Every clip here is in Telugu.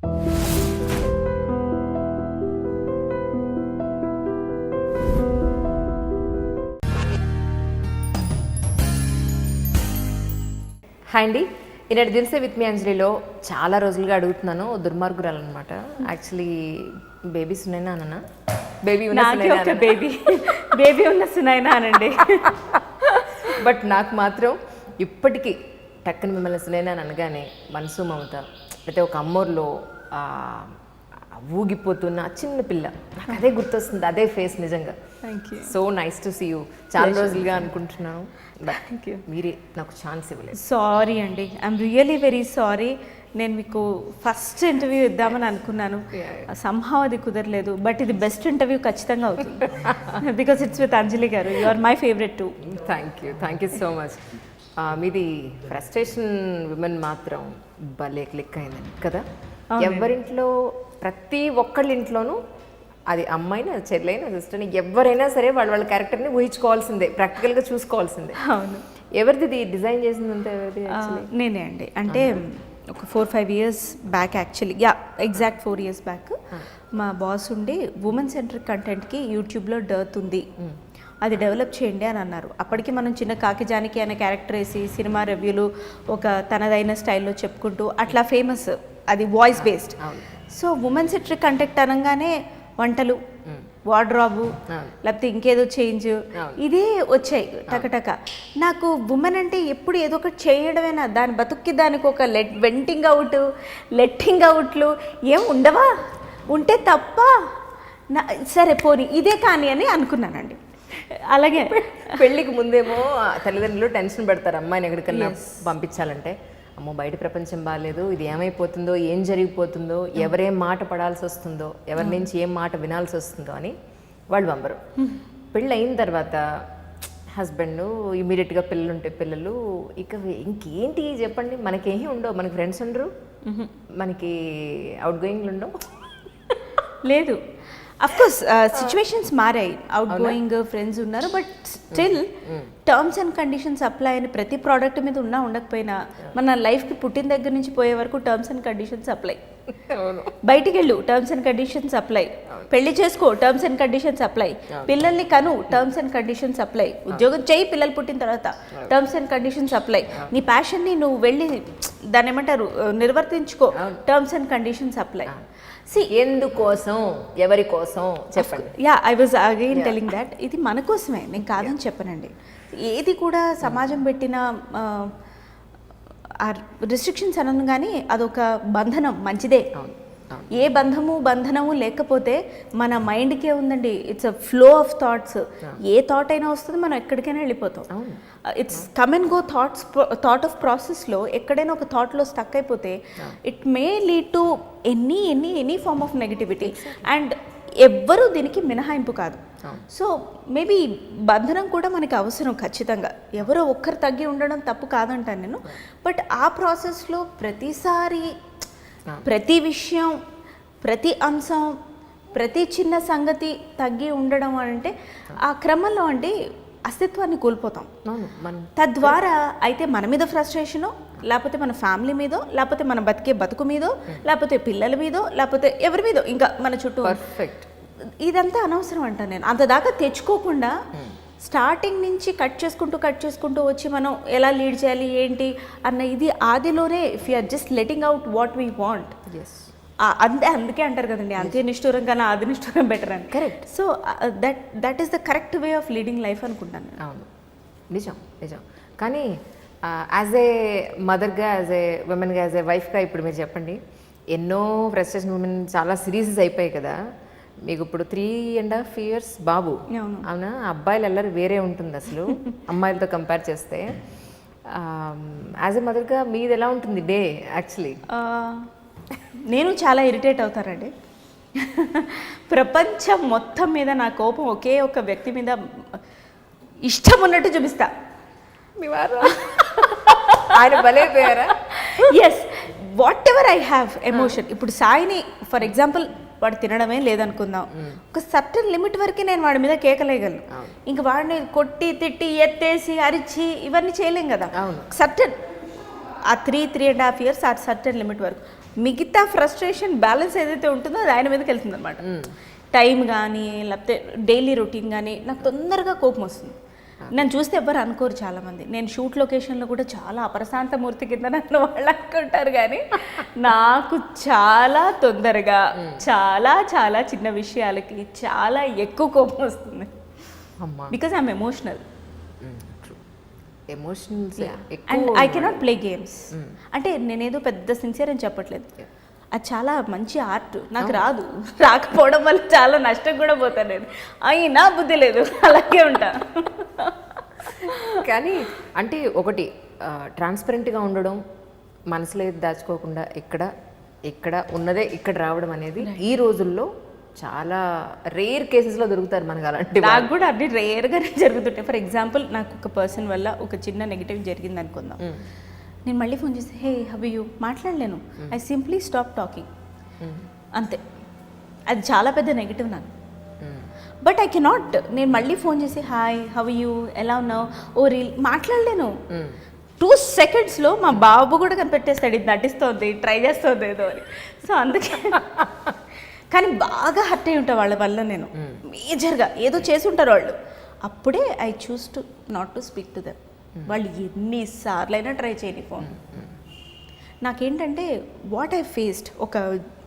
హాయ్ అండి, ఈనాడు దిల్సే విత్ మీ అంజలిలో చాలా రోజులుగా అడుగుతున్నాను, దుర్మార్గురాలు అనమాట. యాక్చువల్లీ బేబీస్ ఉన్నాయినా అన్న బేబీ బేబీ ఉన్న సునైనా అనండి. బట్ నాకు మాత్రం ఇప్పటికీ టక్కన మిమ్మల్ని సునైనా అనగానే మనసు మమత అయితే ఒక అమ్మోర్లో ఊగిపోతున్న చిన్న పిల్ల నాకు అదే గుర్తొస్తుంది, అదే ఫేస్. నిజంగా so nice to see you. చాలా రోజులుగా అనుకుంటున్నాను, బట్ మీరే నాకు ఛాన్స్ ఇవ్వలేదు. సారీ అండి, ఐఎమ్ రియలీ వెరీ సారీ. నేను మీకు ఫస్ట్ ఇంటర్వ్యూ ఇద్దామని అనుకున్నాను, సంహౌ అది కుదరలేదు. బట్ ఇది బెస్ట్ ఇంటర్వ్యూ ఖచ్చితంగా అవుతుంది, బికాస్ ఇట్స్ విత్ అంజలి గారు. You are my favourite too. Thank you so much. మీది ఫ్రస్ట్రేషన్ విమెన్ మాత్రం భలే క్లిక్ అయింది కదా. ఎవరింట్లో ప్రతి ఒక్కళ్ళ ఇంట్లోనూ అది అమ్మాయినా చెల్లైనా సిస్టర్ని ఎవరైనా సరే వాళ్ళ క్యారెక్టర్ని ఊహించుకోవాల్సిందే, ప్రాక్టికల్గా చూసుకోవాల్సిందే. అవును. ఎవరిది డిజైన్ చేసిందంటే ఎవరిది? నేనే అండి. అంటే ఒక 4-5 years back, actually exact 4 years back మా బాస్ ఉండి ఉమెన్ సెంట్రిక్ కంటెంట్కి యూట్యూబ్లో డర్త్ ఉంది, అది డెవలప్ చేయండి అని అన్నారు. అప్పటికి మనం చిన్న కాకి జానకి అనే క్యారెక్టర్ వేసి సినిమా రివ్యూలు ఒక తనదైన స్టైల్లో చెప్పుకుంటూ అట్లా ఫేమస్, అది voice based. So women centric content అనగానే వంటలు, వార్డ్రాబు, లేకపోతే ఇంకేదో చేంజ్, ఇదే వచ్చాయి టకటక. నాకు ఉమెన్ అంటే ఎప్పుడు ఏదో ఒకటి చేయడమేనా, దాని బతుక్కి దానికి ఒక వెంటింగ్ అవుట్, లెట్టింగ్ అవుట్లు ఏం ఉండవా, ఉంటే తప్ప సరే పోనీ ఇదే కానీ అని అనుకున్నానండి. అలాగే పెళ్ళికి ముందేమో తల్లిదండ్రులు టెన్షన్ పెడతారు అమ్మాయిని ఎక్కడికన్నా పంపించాలంటే. అమ్మో బయట ప్రపంచం బాగాలేదు, ఇది ఏమైపోతుందో, ఏం జరిగిపోతుందో, ఎవరేం మాట పడాల్సి వస్తుందో, ఎవరి నుంచి ఏం మాట వినాల్సి వస్తుందో అని వాళ్ళు పంపరు. పెళ్ళి అయిన తర్వాత హస్బెండ్, ఇమీడియట్గా పిల్లలు ఉంటే పిల్లలు, ఇక ఇంకేంటి చెప్పండి. మనకేమీ ఉండవు, మనకి ఫ్రెండ్స్ ఉండరు, మనకి అవుట్ గోయింగ్లు ఉండవు. లేదు, అఫ్కోర్స్ సిచ్యువేషన్స్ మారాయి, అవుట్ గోయింగ్ ఫ్రెండ్స్ ఉన్నారు, but still terms and conditions apply అని ప్రతి ప్రోడక్ట్ మీద ఉన్నా ఉండకపోయినా మన లైఫ్కి పుట్టిన దగ్గర నుంచి పోయే వరకు టర్మ్స్ అండ్ కండిషన్స్ అప్లై. బయటికి వెళ్ళు, టర్మ్స్ అండ్ కండిషన్స్ అప్లై. పెళ్లి చేసుకో, టర్మ్స్ అండ్ కండిషన్స్ అప్లై. పిల్లల్ని కను, టర్మ్స్ అండ్ కండిషన్స్ అప్లై. ఉద్యోగం చేయి పిల్లలు పుట్టిన తర్వాత, టర్మ్స్ అండ్ కండిషన్స్ అప్లై. నీ ప్యాషన్ని నువ్వు వెళ్ళి దాన్ని ఏమంటారు నిర్వర్తించుకో, టర్మ్స్ అండ్ కండిషన్స్ అప్లై. ఎందుకోసం, ఎవరి కోసం చెప్పండి. I was again telling that ఇది మన కోసమే, నేను కాదని చెప్పనండి. ఏది కూడా సమాజం పెట్టిన రిస్ట్రిక్షన్స్ అనను కానీ అదొక బంధనం, మంచిదే. ఏ బంధనము లేకపోతే మన మైండ్కే ఉందండి, it's a flow of thoughts. ఏ థాట్ అయినా వస్తుంది, మనం ఎక్కడికైనా వెళ్ళిపోతాం. It's come and go thought of ప్రాసెస్లో ఎక్కడైనా ఒక థాట్లో స్టక్ అయిపోతే it may lead to any form of negativity. And ఎవ్వరూ దీనికి మినహాయింపు కాదు. సో మేబీ బంధనం కూడా మనకి అవసరం ఖచ్చితంగా. ఎవరో ఒక్కరు తగ్గి ఉండడం తప్పు కాదంటాను నేను. బట్ ఆ ప్రాసెస్లో ప్రతిసారి ప్రతి విషయం, ప్రతి అంశం, ప్రతి చిన్న సంగతి తగ్గి ఉండడం అంటే ఆ క్రమంలో అంటే అస్తిత్వాన్ని కోల్పోతాం. తద్వారా అయితే మన మీద ఫ్రస్ట్రేషను, లేకపోతే మన ఫ్యామిలీ మీదో, లేకపోతే మన బతుకు మీదో, లేకపోతే పిల్లల మీదో, లేకపోతే ఎవరి మీదో, ఇంకా మన చుట్టూ. పర్ఫెక్ట్. ఇదంతా అనవసరం అంటాను నేను. అంత దాకా తెచ్చుకోకుండా స్టార్టింగ్ నుంచి కట్ చేసుకుంటూ వచ్చి మనం ఎలా లీడ్ చేయాలి ఏంటి అన్న ఇది ఆదిలోనే if you are just letting out what we want. అందుకే అంటారు కదండి, అంతే నిష్ఠూరం కన్నా ఆది నిష్ఠూరం బెటర్ అని. Correct. So that is the correct way of leading life అనుకుంటాను. అవును, నిజం. కానీ యాజ్ ఏ మదర్గా, యాజ్ ఏ ఉమెన్గా, యాజ్ ఏ వైఫ్గా ఇప్పుడు మీరు చెప్పండి, ఎన్నో ఫ్రస్ట్రేషన్ ఉమెన్ చాలా సిరీసెస్ అయిపోయాయి కదా. మీకు ఇప్పుడు 3.5 years బాబు, అవునా? అబ్బాయిలు అల్లరి వేరే ఉంటుంది అసలు అమ్మాయిలతో కంపేర్ చేస్తే. యాజ్ ఎ మదర్గా మీది ఎలా ఉంటుంది డే? యాక్చువల్లీ నేను చాలా ఇరిటేట్ అవుతానండి. ప్రపంచం మొత్తం మీద నా కోపం ఒకే ఒక వ్యక్తి మీద ఇష్టం ఉన్నట్టు చూపిస్తా. మీ వారు ఆయన బలైపోయారా? Yes, whatever I have emotion. ఇప్పుడు సాయిని ఫర్ ఎగ్జాంపుల్ వాడు తినడమే లేదనుకుందాం, ఒక సర్టన్ లిమిట్ వరకు నేను వాడి మీద కేకలేయగలను. ఇంక వాడిని కొట్టి తిట్టి ఎత్తేసి అరిచి ఇవన్నీ చేయలేం కదా. సర్టన్ ఆ 3.5 years ఆ సర్టన్ లిమిట్ వరకు. మిగతా ఫ్రస్ట్రేషన్ బ్యాలెన్స్ ఏదైతే ఉంటుందో అది ఆయన మీదకి వెళ్తుంది అనమాట. టైం కానీ లేకపోతే డైలీ రొటీన్ కానీ నాకు తొందరగా కోపం వస్తుంది. నన్ను చూస్తే ఎవ్వరు అనుకోరు చాలామంది. నేను షూట్ లొకేషన్లో కూడా చాలా అప్రశాంత మూర్తి కింద నన్ను వాళ్ళు అనుకుంటారు, కానీ నాకు చాలా తొందరగా చాలా చాలా చిన్న విషయాలకి చాలా ఎక్కువ కోపం వస్తుంది. Because I'm emotional. Emotionals and I cannot play games. అంటే నేనేదో పెద్ద సిన్సియర్ అని చెప్పట్లేదు, అది చాలా మంచి ఆర్ట్. నాకు రాకపోవడం వల్ల చాలా నష్టం కూడా పోతాను నేను. అయినా బుద్ధి లేదు, అలాగే ఉంటా. కానీ అంటే ఒకటి ట్రాన్స్పరెంట్గా ఉండడం, మనసులో ఏది దాచుకోకుండా ఇక్కడ ఉన్నదే ఇక్కడ రావడం అనేది ఈ రోజుల్లో చాలా రేర్ కేసెస్లో దొరుకుతారు మనకు అలాంటి. నాకు కూడా అన్ని రేర్గానే జరుగుతుంటాయి. ఫర్ ఎగ్జాంపుల్, నాకు ఒక పర్సన్ వల్ల ఒక చిన్న నెగిటివ్ జరిగింది అనుకుందాం. నేను మళ్ళీ ఫోన్ చేసి హే హౌ యూ మాట్లాడలేను. ఐ సింప్లీ స్టాప్ టాకింగ్, అంతే. అది చాలా పెద్ద నెగిటివ్ నాకు. బట్ ఐ కెనాట్, నేను మళ్ళీ ఫోన్ చేసి హాయ్ హౌ యూ ఎలా ఉన్నావు ఓ రీల్ మాట్లాడలేను. 2 సెకండ్స్లో మా బాబు కూడా కనిపెట్టేస్తాడు, ఇది నటిస్తోంది, ట్రై చేస్తుంది ఏదో అని. సో అందుకే కానీ బాగా హర్ట్ అయి ఉంటా వాళ్ళ వల్ల. నేను మేజర్గా ఏదో చేసి ఉంటారు వాళ్ళు. అప్పుడే I choose to not to speak to them. వాళ్ళు ఎన్నిసార్లు అయినా ట్రై చేయని ఫోన్. నాకేంటంటే వాట్ ఐ ఫేస్డ్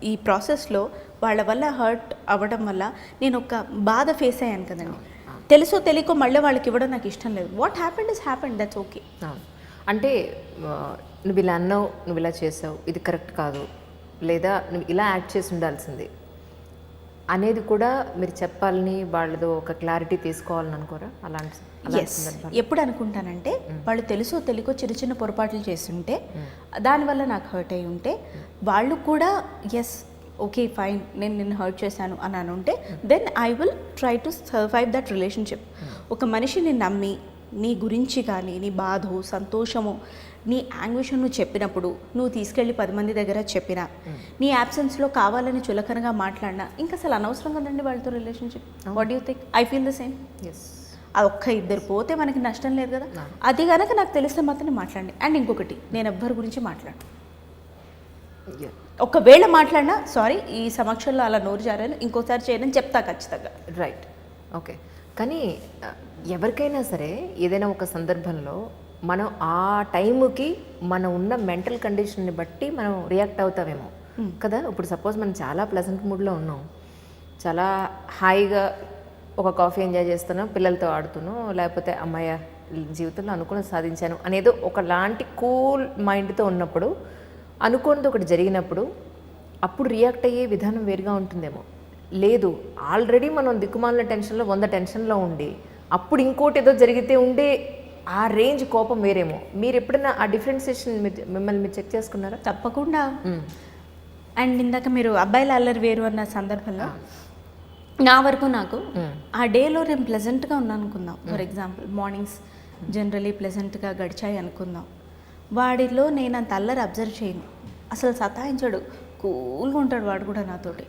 ఈ ప్రాసెస్లో వాళ్ళ వల్ల హర్ట్ అవ్వడం వల్ల నేను ఒక బాధ ఫేస్ అయ్యాను కదండి. తెలుసో తెలియకో మళ్ళీ వాళ్ళకి ఇవ్వడం నాకు ఇష్టం లేదు. What happened is happened, that's okay. అంటే నువ్వు ఇలా అన్నావు, నువ్వు ఇలా చేసావు, ఇది కరెక్ట్ కాదు, లేదా నువ్వు ఇలా యాక్ట్ చేసి ఉండాల్సింది అనేది కూడా మీరు చెప్పాలని, వాళ్ళతో ఒక క్లారిటీ తీసుకోవాలని అనుకోరా? అలాంటి ఎప్పుడు అనుకుంటానంటే వాళ్ళు తెలుసో తెలియకో చిన్న చిన్న పొరపాట్లు చేస్తుంటే దానివల్ల నాకు హర్ట్ అయి ఉంటే వాళ్ళు కూడా ఎస్ ఓకే ఫైన్ నేను నిన్ను హర్ట్ చేశాను అని అనుంటే then I will try to survive that relationship. ఒక మనిషిని నమ్మి నీ గురించి కానీ నీ బాధో సంతోషమో నీ యాంగ్విషన్ నువ్వు చెప్పినప్పుడు, నువ్వు తీసుకెళ్ళి 10 మంది దగ్గర చెప్పినా, నీ యాబ్సెన్స్లో కావాలని చులకనగా మాట్లాడినా ఇంకా అసలు అనవసరం కదండి వాళ్ళతో relationship. What you think? I feel the same. అది ఒక్క ఇద్దరు పోతే మనకి నష్టం లేదు కదా. అది కనుక నాకు తెలిస్తే మాత్రం మాట్లాడండి. అండ్ ఇంకొకటి, నేను ఎవ్వరి గురించి మాట్లాడను. ఒకవేళ మాట్లాడినా సారీ ఈ సమక్షంలో అలా నోరు జారాను, ఇంకోసారి చేయనని చెప్తా ఖచ్చితంగా. Right, okay. కానీ ఎవరికైనా సరే ఏదైనా ఒక సందర్భంలో మనం ఆ టైంకి మనం ఉన్న మెంటల్ కండిషన్ని బట్టి మనం రియాక్ట్ అవుతామేమో కదా. ఇప్పుడు సపోజ్ మనం చాలా ప్లెజెంట్ మూడ్లో ఉన్నాం, చాలా హాయిగా ఒక కాఫీ ఎంజాయ్ చేస్తున్నాం, పిల్లలతో ఆడుతున్నాం, లేకపోతే అమ్మాయ జీవితంలో అనుకుని సాధించాను అనేదో ఒకలాంటి కూల్ మైండ్తో ఉన్నప్పుడు, అనుకోనిది ఒకటి జరిగినప్పుడు అప్పుడు రియాక్ట్ అయ్యే విధానం వేరుగా ఉంటుందేమో. లేదు, ఆల్రెడీ మనం దిక్కుమాలిన టెన్షన్లో 100 టెన్షన్లో ఉండి అప్పుడు ఇంకోటి ఏదో జరిగితే ఉండే ఆ రేంజ్ కోపం వేరేమో. మీరు ఎప్పుడైనా ఆ డిఫరెన్సియేషన్ మిమ్మల్ని మీరు చెక్ చేసుకున్నారా? తప్పకుండా. అండ్ ఇందాక మీరు అబ్బాయిల అల్లరి వేరు అన్న సందర్భంలో నా వరకు నాకు ఆ డేలో నేను ప్లెజెంట్గా ఉన్నాను అనుకుందాం. ఫర్ ఎగ్జాంపుల్ మార్నింగ్స్ జనరలీ ప్లెజెంట్గా గడిచాయి అనుకుందాం. వాడిలో నేను అంత అల్లరి అబ్జర్వ్ చేయను, అసలు సతాయించాడు, కూల్గా ఉంటాడు వాడు కూడా నాతోటి.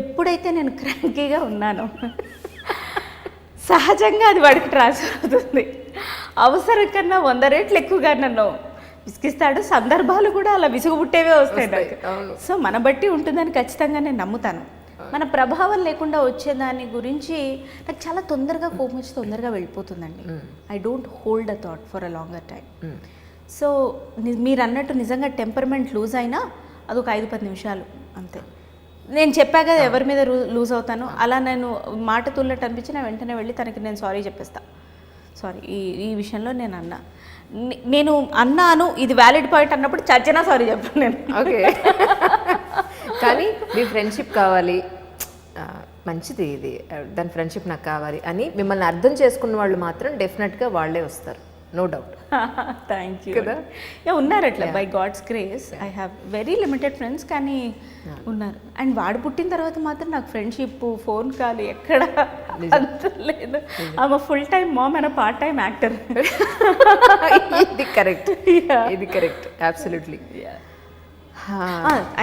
ఎప్పుడైతే నేను క్రాంకీగా ఉన్నానో సహజంగా అది వాడికి ట్రాన్స్ఫర్ అవుతుంది. అవసరం కన్నా 100 రెట్లు ఎక్కువగా నన్ను విసిగిస్తాడు. సందర్భాలు కూడా అలా విసుగుబుట్టేవే వస్తాయి నాకు. సో మన బట్టి ఉంటుందని ఖచ్చితంగా నేను నమ్ముతాను. మన ప్రభావం లేకుండా వచ్చేదాని గురించి నాకు చాలా తొందరగా కోపం వచ్చి తొందరగా వెళ్ళిపోతుందండి. I don't hold a thought for a longer time. So మీరు అన్నట్టు నిజంగా టెంపర్మెంట్ లూజ్ అయినా అదొక 5-10 నిమిషాలు అంతే. నేను చెప్పాక ఎవరి మీద లూజ్ అవుతాను, అలా నేను మాట తుల్లట్టు అనిపించి నేను వెంటనే వెళ్ళి తనకి నేను సారీ చెప్పేస్తా. సారీ ఈ విషయంలో నేను అన్నాను ఇది వ్యాలిడ్ పాయింట్ అన్నప్పుడు చచ్చినా సారీ చెప్పాను నేను. ఓకే. కానీ మీ ఫ్రెండ్షిప్ కావాలి, మంచిది ఇది, దాని ఫ్రెండ్షిప్ నాకు కావాలి అని మిమ్మల్ని అర్థం చేసుకున్న వాళ్ళు మాత్రం డెఫినెట్గా వాళ్ళే వస్తారు, నో డౌట్. థ్యాంక్ యూ కదా. ఉన్నారు అట్లా, by God's grace I have very limited friends, కానీ ఉన్నారు. అండ్ వాడు పుట్టిన తర్వాత మాత్రం నాకు ఫ్రెండ్షిప్ ఫోన్ కాల్ ఎక్కడ అంత లేదు. ఆమె full time mom and part time actor. ఇది కరెక్ట్, ఇది correct, absolutely.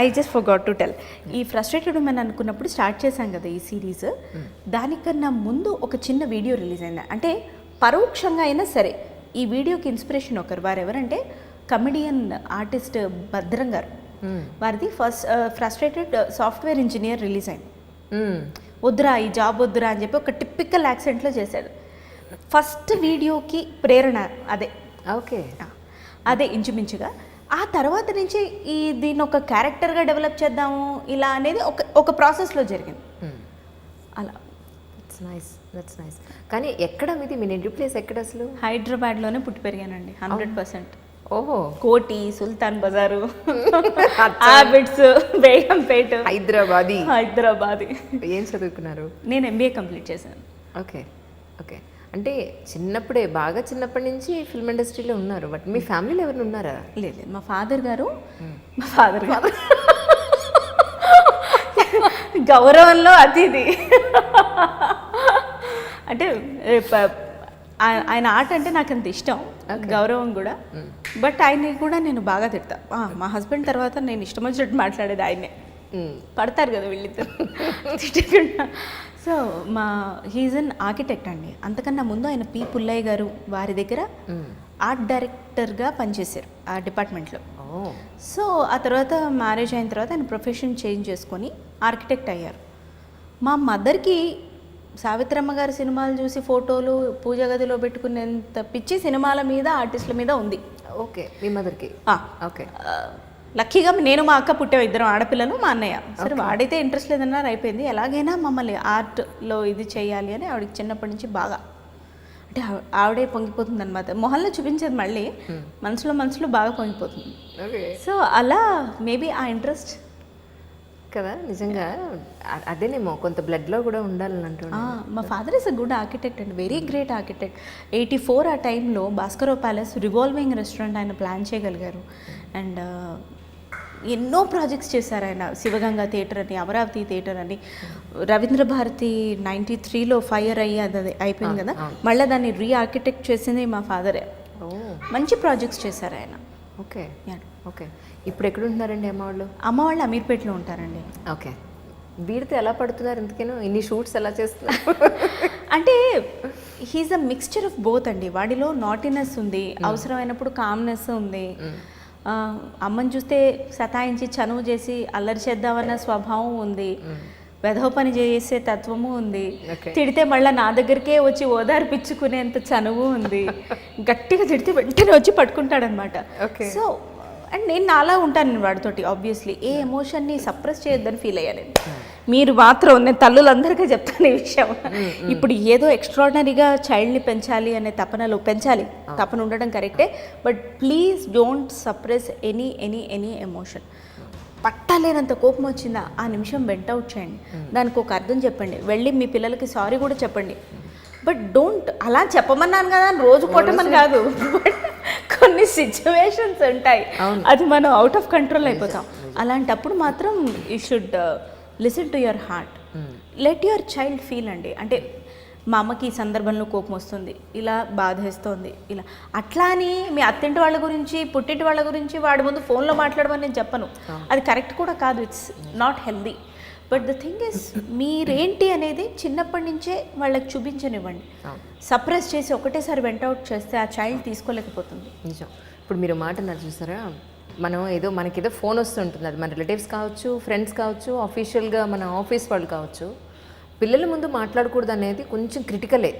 I just forgot to tell, ఈ ఫ్రస్ట్రేటెడ్ ఉమెన్ అనుకున్నప్పుడు స్టార్ట్ చేశాం కదా ఈ సిరీస్. దానికన్నా ముందు ఒక చిన్న వీడియో రిలీజ్ అయింది. అంటే పరోక్షంగా అయినా సరే ఈ వీడియోకి ఇన్స్పిరేషన్ వారెవరంటే కమెడియన్ ఆర్టిస్ట్ భద్రం గారు. వారిది first frustrated software engineer release అయింది. వద్దురా ఈ జాబ్ వద్దురా అని చెప్పి ఒక టిపికల్ యాక్సెంట్లో చేశాడు. ఫస్ట్ వీడియోకి ప్రేరణ అదే. ఓకే, అదే ఇంచుమించుగా. ఆ తర్వాత నుంచి దీన్ని ఒక క్యారెక్టర్గా డెవలప్ చేద్దాము ఇలా అనేది ఒక ప్రాసెస్లో జరిగింది. అలా దట్స్ నైస్. కానీ ఎక్కడ మీది, మీ నేటివ్ ప్లేస్ ఎక్కడ అసలు? హైదరాబాద్లోనే పుట్టి పెరిగానండి 100%. ఓహో, కోటి, సుల్తాన్ బజారు, హ్యాబిట్స్, బేగంపేట, హైదరాబాద్. ఏం చదువుకున్నారు? నేను MBA కంప్లీట్ చేశాను. Okay okay. అంటే చిన్నప్పుడే, బాగా చిన్నప్పటి నుంచి ఫిల్మ్ ఇండస్ట్రీలో ఉన్నారు. బట్ మీ ఫ్యామిలీలో ఎవరు ఉన్నారా? లేదు, మా ఫాదర్ గారు గౌరవంలో అతిథి. అంటే ఆయన ఆట అంటే నాకు అంత ఇష్టం, గౌరవం కూడా. బట్ ఆయన్ని కూడా నేను బాగా తిడతా. మా హస్బెండ్ తర్వాత నేను ఇష్టం వచ్చినట్టు మాట్లాడేది ఆయనే. పడతారు కదా వీళ్ళిద్దరు తిట్టకుండా. సో హీఈస్ అన్ ఆర్కిటెక్ట్ అండి. అంతకన్నా ముందు ఆయన పి పుల్లయ్య గారు వారి దగ్గర ఆర్ట్ డైరెక్టర్గా పనిచేశారు ఆ డిపార్ట్మెంట్లో. సో ఆ తర్వాత మ్యారేజ్ అయిన తర్వాత ఆయన ప్రొఫెషన్ చేంజ్ చేసుకొని ఆర్కిటెక్ట్ అయ్యారు. మా మదర్కి సావిత్రమ్మ గారి సినిమాలు చూసి ఫోటోలు పూజ గదిలో పెట్టుకునేంత పిచ్చి సినిమాల మీద, ఆర్టిస్టుల మీద ఉంది. ఓకే, మీ మదర్కి. ఓకే. లక్కీగా నేను మా అక్క పుట్టావు, ఇద్దరం ఆడపిల్లలు, మా అన్నయ్య. సరే వాడైతే ఇంట్రెస్ట్ లేదన్నారు, అయిపోయింది. ఎలాగైనా మమ్మల్ని ఆర్ట్లో ఇది చేయాలి అని ఆవిడకి చిన్నప్పటి నుంచి బాగా, అంటే ఆవిడే పొంగిపోతుంది అనమాట. మొహంలో చూపించేది మళ్ళీ, మనసులో బాగా పొంగిపోతుంది. సో అలా మేబీ ఆ ఇంట్రెస్ట్ కదా, నిజంగా అదేనేమో కొంత బ్లడ్లో కూడా ఉండాలని అంటున్నాను. మా father is a good architect and very great architect. 84 ఆ టైంలో భాస్కరరావు ప్యాలెస్ రివాల్వింగ్ రెస్టారెంట్ ఆయన ప్లాన్ చేయగలిగారు. అండ్ ఎన్నో ప్రాజెక్ట్స్ చేశారు ఆయన. శివగంగా థియేటర్ అని, అమరావతి థియేటర్ అని, రవీంద్ర భారతి 93లో ఫైర్ అయ్యి అది అయిపోయింది కదా, మళ్ళీ దాన్ని ఆర్కిటెక్ట్ చేసింది మా ఫాదరే. మంచి ప్రాజెక్ట్స్ చేశారు ఆయన. Okay okay. ఇప్పుడు ఎక్కడ ఉంటున్నారండి అమ్మ వాళ్ళు అమీర్పేటలో ఉంటారండి. ఓకే. వీడితో ఎలా పడుతున్నారు ఎందుకేనో, ఇన్ని షూట్స్ ఎలా చేస్తున్నారు? అంటే he's a mixture of both అండి. వాడిలో నాటినెస్ ఉంది, అవసరమైనప్పుడు కామ్నెస్ ఉంది. అమ్మని చూస్తే సతాయించి చనువు చేసి అల్లరి చేద్దామన్న స్వభావం ఉంది, వెధవ పని చేసే తత్వము ఉంది, తిడితే మళ్ళీ నా దగ్గరికే వచ్చి ఓదార్పించుకునేంత చనువు ఉంది, గట్టిగా తిడితే వెంటనే వచ్చి పట్టుకుంటాడనమాట. సో అండ్ నేను నాలా ఉంటాను నేను వాడితోటి. ఆబ్వియస్లీ ఏ ఎమోషన్ని సప్రెస్ చేయొద్దని ఫీల్ అయ్యాను నేను. మీరు మాత్రం, నేను తల్లులందరికీ చెప్తాను ఈ విషయం. ఇప్పుడు ఏదో ఎక్స్ట్రాడినరీగా చైల్డ్ని పెంచాలి అనే తపన ఉండడం కరెక్టే, but please don't suppress any emotion. పట్టలేనంత కోపం వచ్చిందా ఆ నిమిషం వెంట్ అవుట్ చేయండి, దానికి ఒక అర్థం చెప్పండి, వెళ్ళి మీ పిల్లలకి సారీ కూడా చెప్పండి. బట్ డోంట్ అలా చెప్పమన్నాను కదా అని రోజు కొట్టమని కాదు. కొన్ని సిచ్యువేషన్స్ ఉంటాయి, అది మనం అవుట్ ఆఫ్ కంట్రోల్ అయిపోతాం. అలాంటప్పుడు మాత్రం you should listen to your heart, let your child feel అండి. అంటే మా అమ్మకి ఈ సందర్భంలో కోపం వస్తుంది, ఇలా బాధేస్తోంది, ఇలా అట్లా అని మీ అత్తింటి వాళ్ళ గురించి, పుట్టింటి వాళ్ళ గురించి వాడి ముందు ఫోన్లో మాట్లాడమని నేను చెప్పను. అది కరెక్ట్ కూడా కాదు, it's not healthy. But the thing is, మీరేంటి అనేది చిన్నప్పటి నుంచే వాళ్ళకి చూపించనివ్వండి. సప్రెస్ చేసి ఒకటేసారి వెంట అవుట్ చేస్తే ఆ చైల్డ్ తీసుకోలేకపోతుంది. నిజం. ఇప్పుడు మీరు మాట అన్నారు చూసారా, మనకేదో ఫోన్ వస్తుంటుంది, అది మన రిలేటివ్స్ కావచ్చు, ఫ్రెండ్స్ కావచ్చు, అఫీషియల్గా మన ఆఫీస్ వాళ్ళు కావచ్చు, పిల్లల ముందు మాట్లాడకూడదు అనేది కొంచెం క్రిటికలే.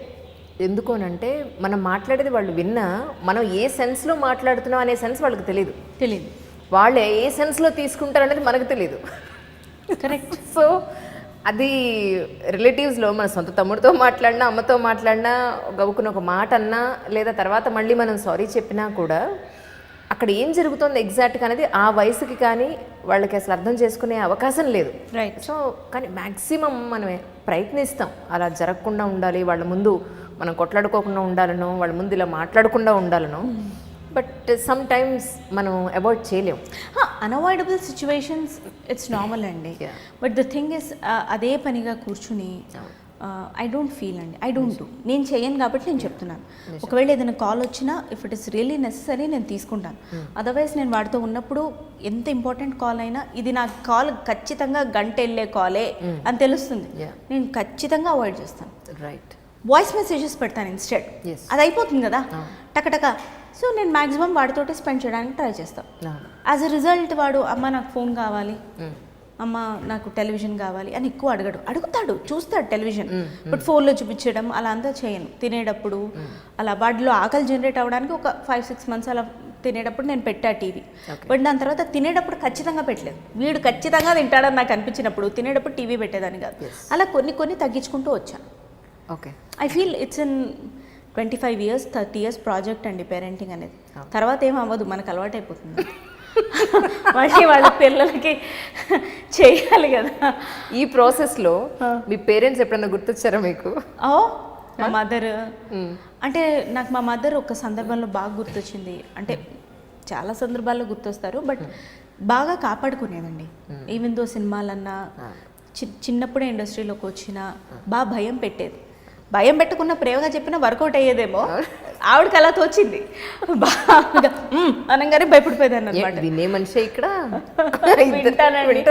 ఎందుకు అనంటే మనం మాట్లాడేది వాళ్ళు విన్నా, మనం ఏ సెన్స్లో మాట్లాడుతున్నాం అనే సెన్స్ వాళ్ళకి తెలియదు. వాళ్ళే ఏ సెన్స్లో తీసుకుంటారు అనేది మనకు తెలియదు. కరెక్ట్. సో అది రిలేటివ్స్లో మన సొంత తమ్ముడితో మాట్లాడినా, అమ్మతో మాట్లాడినా, గవ్వుకున్న ఒక మాట అన్నా, లేదా తర్వాత మళ్ళీ మనం సారీ చెప్పినా కూడా అక్కడ ఏం జరుగుతుందో ఎగ్జాక్ట్గా అనేది ఆ వయసుకి కానీ వాళ్ళకి అసలు అర్థం చేసుకునే అవకాశం లేదు. రైట్. సో కానీ మ్యాక్సిమం మనం ప్రయత్నిస్తాం అలా జరగకుండా ఉండాలి, వాళ్ళ ముందు మనం కొట్లాడుకోకుండా ఉండాలనో, వాళ్ళ ముందు ఇలా మాట్లాడకుండా ఉండాలనో. బట్ సమ్ టైమ్స్ మనం అవాయిడ్ చేయలేము. అన్అవాయిడబుల్ సిచ్యువేషన్స్ ఇట్స్ నార్మల్ అండి. బట్ ద థింగ్ ఇస్, అదే పనిగా కూర్చుని ఐ డోంట్ ఫీల్ అండి, ఐ డోంట్ డూ. నేను చేయను కాబట్టి నేను చెప్తున్నాను. ఒకవేళ ఏదైనా కాల్ వచ్చినా, if it is really necessary నేను తీసుకుంటాను. అదర్వైజ్ నేను వాడితో ఉన్నప్పుడు ఎంత ఇంపార్టెంట్ కాల్ అయినా, ఇది నా కాల్ ఖచ్చితంగా గంట వెళ్ళే కాలే అని తెలుస్తుంది, నేను ఖచ్చితంగా అవాయిడ్ చేస్తాను. రైట్. వాయిస్ మెసేజెస్ పెడతాను ఇన్స్టెడ్. అది అయిపోతుంది కదా, టకటక సో నేను మ్యాక్సిమం వాడితోటి స్పెండ్ చేయడానికి ట్రై చేస్తాను. అవును. యాజ్ అ రిజల్ట్ వాడు అమ్మ నాకు ఫోన్ కావాలి, మ్మ్. అమ్మ నాకు టెలివిజన్ కావాలి అని ఎక్కువ అడుగుతాడు, చూస్తాడు టెలివిజన్, బట్ ఫోన్లో చూపించడం అలా అంతా చేయను. తినేటప్పుడు అలా వాడిలో ఆకలి జనరేట్ అవ్వడానికి ఒక 5-6 మంత్స్ అలా తినేటప్పుడు నేను పెట్టా టీవీ. బట్ దాని తర్వాత తినేటప్పుడు ఖచ్చితంగా పెట్టలేదు. వీడు ఖచ్చితంగా తింటాడని నాకు అనిపించినప్పుడు తినేటప్పుడు టీవీ పెట్టేదాన్ని కాదు. అలా కొన్ని తగ్గించుకుంటూ వచ్చాను. Okay. I feel it's in 25 years 30 years project అండి పేరెంటింగ్ అనేది. తర్వాత ఏం అవ్వదు, మనకు అలవాటు అయిపోతుంది. మళ్ళీ వాళ్ళ పిల్లలకి చేయాలి కదా. ఈ ప్రాసెస్లో మీ పేరెంట్స్ ఎప్పుడన్నా గుర్తొచ్చారా మీకు? మా మదర్ అంటే నాకు మా మదర్ ఒక సందర్భంలో బాగా గుర్తొచ్చింది. అంటే చాలా సందర్భాల్లో గుర్తొస్తారు, బట్ బాగా కాపాడుకునేదండి. ఈవెన్ దో సినిమాలన్నా చిన్నప్పుడే ఇండస్ట్రీలోకి వచ్చిన బాగా భయం పెట్టేది. భయం పెట్టుకున్న ప్రేమగా చెప్పినా వర్కౌట్ అయ్యేదేమో, ఆవిడకి అలా తోచింది. బాగా అనగానే భయపడిపోయేదాన్ని అనమాట. వినే మనిషి ఇక్కడ వింటానండి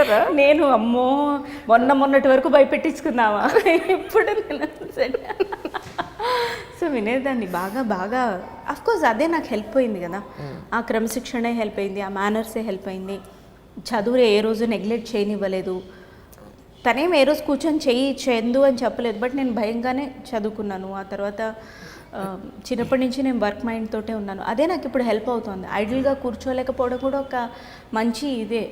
నేను. అమ్మో మొన్నటి వరకు భయపెట్టించుకున్నావా, ఇప్పుడు సో వినేదాన్ని బాగా. అఫ్కోర్స్ అదే నాకు హెల్ప్ అయింది కదా. ఆ క్రమశిక్షణే హెల్ప్ అయింది, ఆ మేనర్సే హెల్ప్ అయింది. చదువు ఏ రోజు నెగ్లెక్ట్ చేయనివ్వలేదు. తనేం ఏ రోజు కూర్చొని చెందు అని చెప్పలేదు, బట్ నేను భయంగానే చదువుకున్నాను. ఆ తర్వాత చిన్నప్పటి నుంచి నేను వర్క్ మైండ్ తోటే ఉన్నాను. అదే నాకు ఇప్పుడు హెల్ప్ అవుతుంది. ఐడిల్గా కూర్చోలేకపోవడం కూడా ఒక మంచి ఇదే.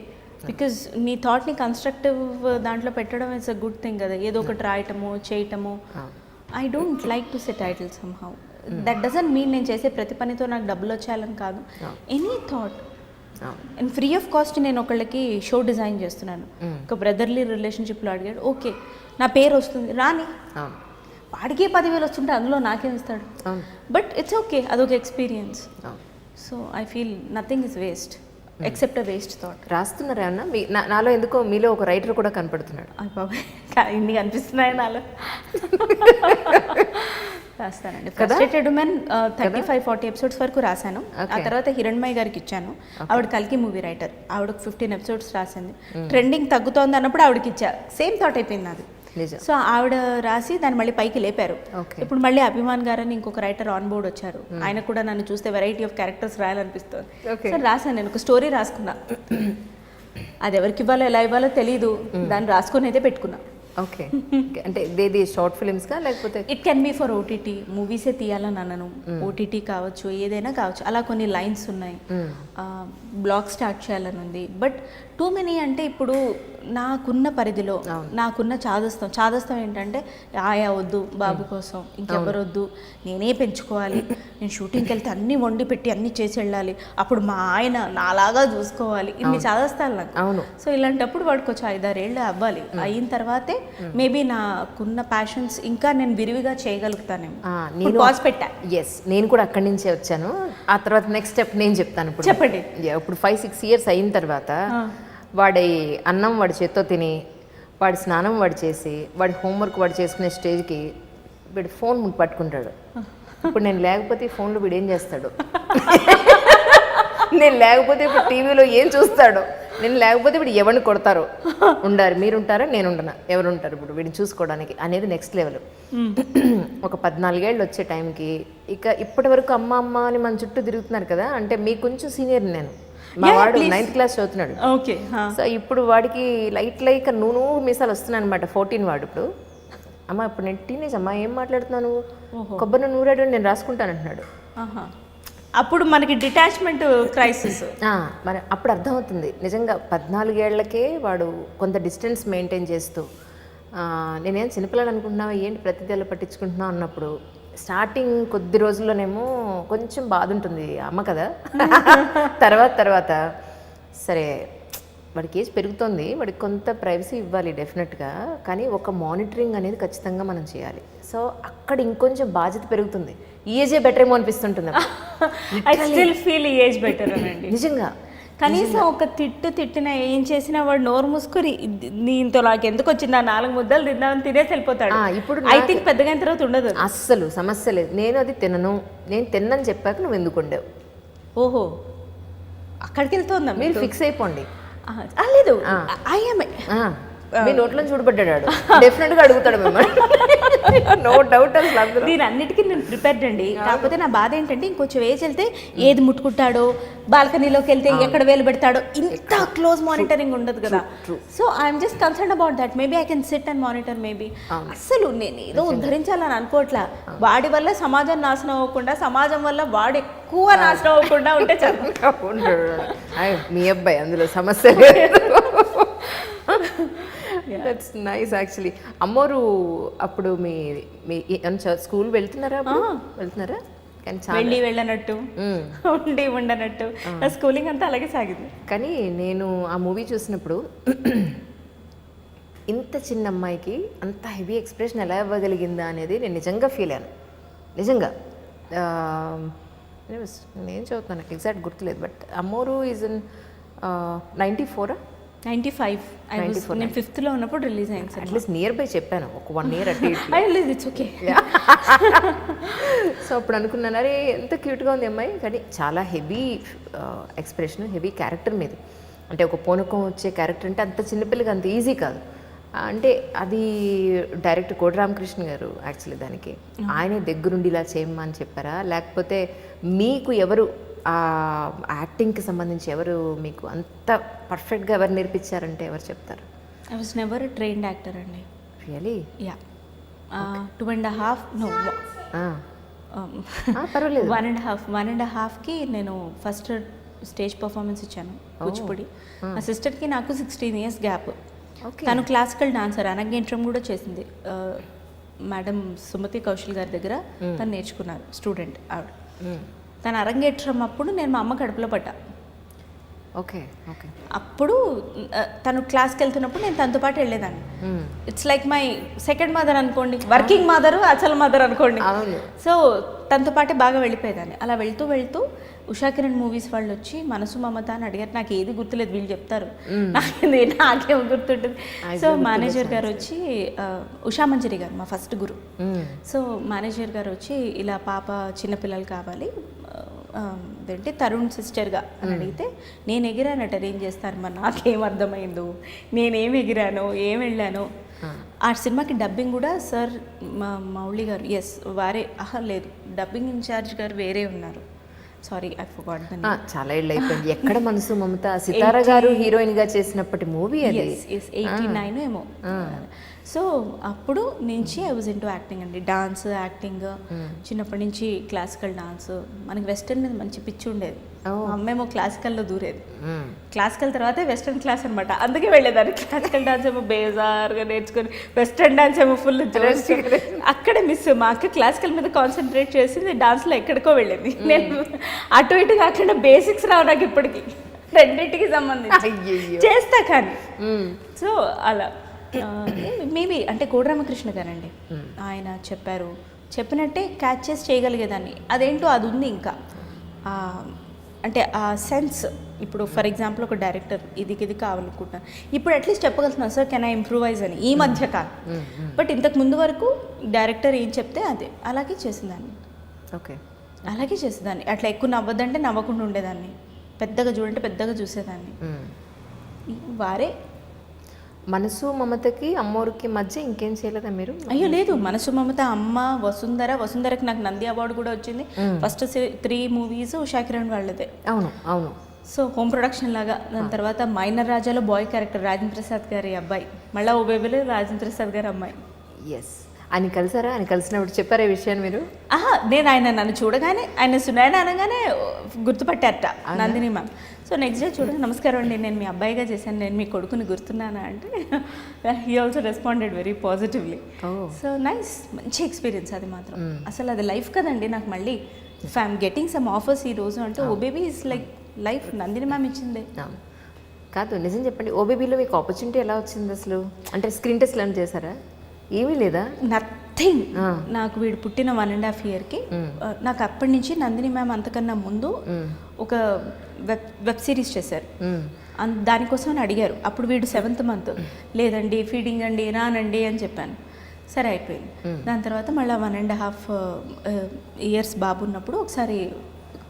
బికాజ్ నీ థాట్ని కన్స్ట్రక్టివ్ దాంట్లో పెట్టడం ఇట్స్ అ గుడ్ థింగ్ కదా. ఏదో ఒకటి రాయటము చేయటము. I don't like to set idle somehow. That doesn't mean నేను చేసే ప్రతి పనితో నాకు డబ్బులు వచ్చేయాలని కాదు. Any thought and free of cost. నేను ఒకళ్ళకి షో డిజైన్ చేస్తున్నాను. ఒక బ్రదర్లీ రిలేషన్షిప్లో అడిగాడు, ఓకే నా పేరు వస్తుంది రాని, వాడికే 10,000 వస్తుంటే అందులో నాకేం ఇస్తాడు. బట్ ఇట్స్ ఓకే, అదొక experience. So I feel nothing is waste except a waste thought. రాస్తున్నారా ఏమన్నా? నాలో ఎందుకో మీలో ఒక రైటర్ కూడా కనపడుతున్నాడు. ఇన్ని కనిపిస్తున్నాయి నాలో. రాస్తానండి. ఫ్రస్ట్రేటెడ్ ఉమెన్ 35-40 ఎపిసోడ్స్ వరకు రాశాను. ఆ తర్వాత హిరణ్మయ్య గారికి ఇచ్చాను. ఆవిడ కల్కి మూవీ రైటర్. ఆవిడకు 15 ఎపిసోడ్స్ రాసింది. ట్రెండింగ్ తగ్గుతోంది అన్నప్పుడు ఆవిడకి ఇచ్చా. సేమ్ థాట్ అయిపోయింది అది. సో ఆవిడ రాసి దాన్ని మళ్ళీ పైకి లేపారు. ఇప్పుడు మళ్ళీ అభిమాన్ గారని ఇంకొక రైటర్ ఆన్ బోర్డ్ వచ్చారు. ఆయన కూడా నన్ను చూస్తే వెరైటీ ఆఫ్ క్యారెక్టర్స్ రాయాలనిపిస్తుంది. సో రాశాను, నేను ఒక స్టోరీ రాసుకున్నా. అది ఎవరికి ఇవ్వాలో ఎలా ఇవ్వాలో తెలీదు, దాన్ని రాసుకొని అయితే పెట్టుకున్నా. ఓకే. అంటే ఇదేది షార్ట్ ఫిలిమ్స్గా లేకపోతే? It can be for OTT. మూవీసే తీయాలని అన్నాను, ఓటీటీ కావచ్చు, ఏదైనా కావచ్చు. అలా కొన్ని లైన్స్ ఉన్నాయి. బ్లాగ్ స్టార్ట్ చేయాలని ఉంది. బట్ టూ మెనీ అంటే ఇప్పుడు నాకున్న పరిధిలో నాకున్న చాదస్తం ఏంటంటే ఆయా వద్దు, బాబు కోసం ఇంకెవరు వద్దు, నేనే పెంచుకోవాలి, నేను షూటింగ్కి వెళ్తే అన్నీ వండి పెట్టి అన్నీ చేసి వెళ్ళాలి, అప్పుడు మా ఆయన నాలాగా చూసుకోవాలి, ఇన్ని చాదస్తాను నాకు. అవును. సో ఇలాంటప్పుడు వాడికి వచ్చి 5-6 ఏళ్ళు అవ్వాలి. అయిన తర్వాతే మేబీ నాకున్న ప్యాషన్స్ ఇంకా నేను విరివిగా చేయగలుగుతానేమో. నేను పాజ్ పెట్టా. ఎస్, నేను కూడా అక్కడి నుంచే వచ్చాను. ఆ తర్వాత నెక్స్ట్ స్టెప్ నేను చెప్తాను. ఇప్పుడు చెప్పండి. ఇప్పుడు 5-6 years అయిన తర్వాత వాడి అన్నం వాడి చేత్తో తిని, వాడి స్నానం వాడు చేసి, వాడి హోంవర్క్ వాడు చేసుకునే స్టేజ్కి వీడు ఫోన్ పట్టుకుంటాడు. ఇప్పుడు నేను లేకపోతే ఈ ఫోన్లో వీడు ఏం చేస్తాడు? నేను లేకపోతే ఇప్పుడు టీవీలో ఏం చూస్తాడు? నేను లేకపోతే ఇప్పుడు ఎవరిని కొడతారు? ఉండారు, మీరు ఉంటారా, నేను ఉండనా, ఎవరు ఉంటారు ఇప్పుడు వీడిని చూసుకోవడానికి అనేది నెక్స్ట్ లెవెల్. ఒక 14 ఏళ్ళు వచ్చే టైంకి ఇక ఇప్పటి వరకు అమ్మ అమ్మ అని మన చుట్టూ తిరుగుతున్నారు కదా. అంటే మీకు కొంచెం సీనియర్ నేను. మా వాడు 9th క్లాస్ చదువుతున్నాడు. ఓకే. సో ఇప్పుడు వాడికి లైక్ నూనె మీసాలు వస్తున్నాయి అనమాట. 14 వాడు ఇప్పుడు. అమ్మ ఇప్పుడు నేను టీనేజ్ అమ్మా, ఏం మాట్లాడుతున్నాను, కొబ్బరి నూరాడు నేను రాసుకుంటాను అంటున్నాడు. అప్పుడు మనకి డిటాచ్మెంట్ క్రైసిస్. మరి అప్పుడు అర్థమవుతుంది నిజంగా 14 ఏళ్లకే వాడు కొంత డిస్టెన్స్ మెయింటైన్ చేస్తూ, నేనేం చిన్నపిల్లలు అనుకుంటున్నావా ఏంటి ప్రతిదీ పట్టించుకుంటున్నావు అన్నప్పుడు స్టార్టింగ్ కొద్ది రోజుల్లోనేమో కొంచెం బాధ ఉంటుంది, అమ్మ కదా. తర్వాత సరే వాడికి ఏజ్ పెరుగుతుంది, వాడికి కొంత ప్రైవసీ ఇవ్వాలి డెఫినెట్గా, కానీ ఒక మానిటరింగ్ అనేది ఖచ్చితంగా మనం చేయాలి. సో అక్కడ ఇంకొంచెం బాధ్యత పెరుగుతుంది. ఈ ఏజే బెటర్ ఏమో అనిపిస్తుంటుంది. ఐ స్టిల్ ఫీల్ ఈ ఏజ్ బెటర్ అనండి నిజంగా. కనీసం ఒక తిట్టినా ఏం చేసినా వాడు నోరు మూసుకొని దీంతో నాకు ఎందుకు వచ్చింది, 4 ముద్దలు తిందామని తినేసి వెళ్ళిపోతాడు. ఇప్పుడు ఐ థింక్ పెద్దగా అయిన తర్వాత ఉండదు, అస్సలు సమస్య లేదు. నేను అది తినను, నేను తిన్నని చెప్పాక నువ్వు ఎందుకు ఉండేవు. ఓహో, అక్కడికి వెళ్తుందా? మీరు ఫిక్స్ అయిపోండి. లేదు, మీ నోట్లో చూడబడ్డాడు డెఫినెట్ గా అడుగుతాడు మిమ్మల్ని, నో డౌట్ అసలు అందులో. దీని అన్నిటికీ నేను ప్రిపేర్డ్ అండి. కాకపోతే నా బాధ ఏంటంటే ఇంకొంచెం ఏజ్ వెళ్తే ఏది ముట్టుకుంటాడో, బాల్కనీలోకి వెళ్తే ఎక్కడ వేలు పెడతాడో, ఇంత క్లోజ్ మానిటరింగ్ ఉండదు కదా. So I'm just concern about that. Maybe I can SIT and monitor maybe. అసలు నేను ఏదో ఉద్ధరించాలని అనుకోవట్లా. వాడి వల్ల సమాజం నాశనం అవ్వకుండా, సమాజం వల్ల వాడు ఎక్కువ నాశనం అవ్వకుండా ఉంటే చాలు. మీ అబ్బాయి అందులో సమస్య లేదు. That's nice actually. అమ్మోరు అప్పుడు మీ మీ స్కూల్ వెళ్తున్నారా? వెళ్తున్నారా? కానీ వెళ్ళి వెళ్ళనట్టు, ఉండి ఉండనట్టు స్కూలింగ్ అంతా అలాగే సాగింది. కానీ నేను ఆ మూవీ చూసినప్పుడు ఇంత చిన్న అమ్మాయికి అంత హెవీ ఎక్స్ప్రెషన్ ఎలా ఇవ్వగలిగిందా అనేది నేను నిజంగా ఫీల్ అయ్యాను. నిజంగా నేను చదువుతాను, నాకు ఎగ్జాక్ట్ గుర్తులేదు. But Ammoru is in 94. 95. నేను 5th లో ఉన్నప్పుడు రిలీజ్ అయింది సార్. అట్లీస్ట్ నియర్ బై చెప్పాను, ఒక 1 year అటు ఇట్స్ ఓకే. సో అప్పుడు అనుకున్నాను, అరే ఎంత క్యూట్గా ఉంది అమ్మాయి, కానీ చాలా హెవీ ఎక్స్ప్రెషన్, హెవీ క్యారెక్టర్ మీద. అంటే ఒక పూనకం వచ్చే క్యారెక్టర్ అంటే అంత చిన్నపిల్లకి అంత ఈజీ కాదు. అంటే అది డైరెక్టర్ కోటి రామకృష్ణ గారు యాక్చువల్లీ దానికి ఆయనే దగ్గరుండి ఇలా చేయమ్మా అని చెప్పారా, లేకపోతే మీకు ఎవరు ఆ యాక్టింగ్కి సంబంధించి ఎవరు మీకు అంత పర్ఫెక్ట్గా ఎవరు నేర్పించారంటే ఎవరు చెప్తారు? I was never trained actor అండి. రియలీ? యా. 2.5 నో పర్వాలేదు, 1.5కి నేను ఫస్ట్ స్టేజ్ పర్ఫార్మెన్స్ ఇచ్చాను కూచిపూడి. మా సిస్టర్కి నాకు 16 years గ్యాప్. తను క్లాసికల్ డాన్సర్, అరంగేట్రం కూడా చేసింది. మేడం సుమతి కౌశల్ గారి దగ్గర తను నేర్చుకున్నారు, స్టూడెంట్ ఆవిడ. తను అరంగేట్రం అప్పుడు నేను మా అమ్మ కడుపులో పడ్డా. Okay okay. అప్పుడు తను క్లాస్కి వెళ్తున్నప్పుడు నేను తనతో పాటు వెళ్ళేదాన్ని. It's like my second mother అనుకోండి, వర్కింగ్ మదర్, అసలు మదర్ అనుకోండి. సో తనతో పాటే బాగా వెళ్ళిపోయేదాన్ని. అలా వెళ్తూ ఉషా కిరణ్ మూవీస్ వాళ్ళు వచ్చి మనసు మమత అని అడిగారు. నాకు ఏది గుర్తులేదు, వీళ్ళు చెప్తారు, నాకేం గుర్తుంటుంది. సో మేనేజర్ గారు వచ్చి, ఉషా మంజరి గారు మా ఫస్ట్ గురు. సో మేనేజర్ గారు వచ్చి ఇలా పాప చిన్నపిల్లలు కావాలి, అదేంటి తరుణ్ సిస్టర్గా అని అడిగితే నేను ఎగిరానట. ఏం చేస్తారు మరి, నాకేం అర్థమైందో, నేనేం ఎగిరానో ఏం వెళ్ళానో. ఆ సినిమాకి డబ్బింగ్ కూడా సార్ మౌళి గారు, ఎస్ వారే, లేదు డబ్బింగ్ ఇన్ఛార్జ్ గారు వేరే ఉన్నారు. Sorry I forgot the name. చాలా ఏళ్ళు అయిపోయింది. ఎక్కడ మనసు మమత, సితార గారు హీరోయిన్ గా చేసినప్పటి మూవీ అది. 89 ఏమో. సో అప్పుడు నుంచి ఐ వాజ్ ఇంటూ యాక్టింగ్ అండి. డాన్స్, యాక్టింగ్ చిన్నప్పటి నుంచి. క్లాసికల్ డాన్స్, మనకి వెస్టర్న్ మీద మంచి పిచ్చి ఉండేది. మా అమ్మేమో క్లాసికల్లో దూరేది. క్లాసికల్ తర్వాతే వెస్టర్న్ క్లాస్ అనమాట. అందుకే వెళ్ళేదాన్ని. క్లాసికల్ డాన్స్ ఏమో బేజార్గా నేర్చుకొని, వెస్టర్న్ డాన్స్ ఏమో ఫుల్ ఇంట్రెస్ట్. అక్కడే మిస్. మా అక్క క్లాసికల్ మీద కాన్సన్ట్రేట్ చేసింది, డాన్స్లో ఎక్కడికో వెళ్ళేది. నేను అటు ఇటు కాకుండా బేసిక్స్ రావు నాకు ఇప్పటికీ, రెండింటికి సంబంధించి చేస్తా కానీ. సో అలా మేబీ అంటే కోటి రామకృష్ణ గారండి, ఆయన చెప్పినట్టే క్యాచ్ చేసి చేయగలిగేదాన్ని. అదేంటో అది ఉంది ఇంకా. అంటే ఆ సెన్స్. ఇప్పుడు ఫర్ ఎగ్జాంపుల్ ఒక డైరెక్టర్ ఇది కావాలనుకుంటున్నాను, ఇప్పుడు అట్లీస్ట్ చెప్పగలుగుతున్నాను సార్ కెన్ ఐ ఇంప్రూవైజ్ అని, ఈ మధ్య కాదు. బట్ ఇంతకు ముందు వరకు డైరెక్టర్ ఏం చెప్తే అదే అలాగే చేసేదాన్ని. ఓకే, అలాగే చేసేదాన్ని. అట్లా ఎక్కువ నవ్వద్దంటే నవ్వకుండా ఉండేదాన్ని, పెద్దగా చూడంటే పెద్దగా చూసేదాన్ని. వారే మనసు మమతకి అమ్మోరికి మధ్య ఇంకేం చేయలేదా మీరు? అయ్యో లేదు, మనసు మమత, అమ్మ, వసుంధరకి నాకు నంది అవార్డు కూడా వచ్చింది. ఫస్ట్ 3 movies ఉషా కిరణ్ వాళ్ళదే. అవును అవును. సో హోమ్ ప్రొడక్షన్ లాగా. దాని తర్వాత మైనర్ రాజాలో బాయ్ క్యారెక్టర్, రాజేంద్ర ప్రసాద్ గారి అబ్బాయి. మళ్ళీ ఓ బేబీలో రాజేంద్ర ప్రసాద్ గారి అమ్మాయి. ఎస్. ఆయన కలిసారా? ఆయన కలిసినప్పుడు చెప్పారా ఈ విషయాన్ని మీరు? నేను నన్ను చూడగానే, ఆయన సునాయన అనగానే గుర్తుపట్టారట Nandini ma'am. So next day చూడండి, నమస్కారం అండి, నేను మీ అబ్బాయిగా చేశాను, నేను మీ కొడుకుని గుర్తున్నానా అంటే he also responded very positively. So nice, మంచి ఎక్స్పీరియన్స్ అది మాత్రం. అసలు అది లైఫ్ కదండి నాకు. మళ్ళీ if I'm getting some offers ఈ రోజు అంటే oh baby is like life. Nandini ma'am ఇచ్చిందే కాదు. నిజం చెప్పండి, ఓ బేబీలో మీకు ఆపర్చునిటీ ఎలా వచ్చింది అసలు? అంటే స్క్రీన్ టెస్ట్ లాంటి చేశారా? ఏమీ లేదా? నథింగ్. నాకు వీడు పుట్టిన 1.5 yearకి నాకు అప్పటి నుంచి నందిని మ్యామ్ అంతకన్నా ముందు ఒక వెబ్ సిరీస్ చేశారు. దానికోసం అని అడిగారు. అప్పుడు వీడు 7th month. లేదండి ఫీడింగ్ అండి, రానండి అని చెప్పాను. సరే అయిపోయింది. దాని తర్వాత మళ్ళీ 1.5 years బాబు ఉన్నప్పుడు ఒకసారి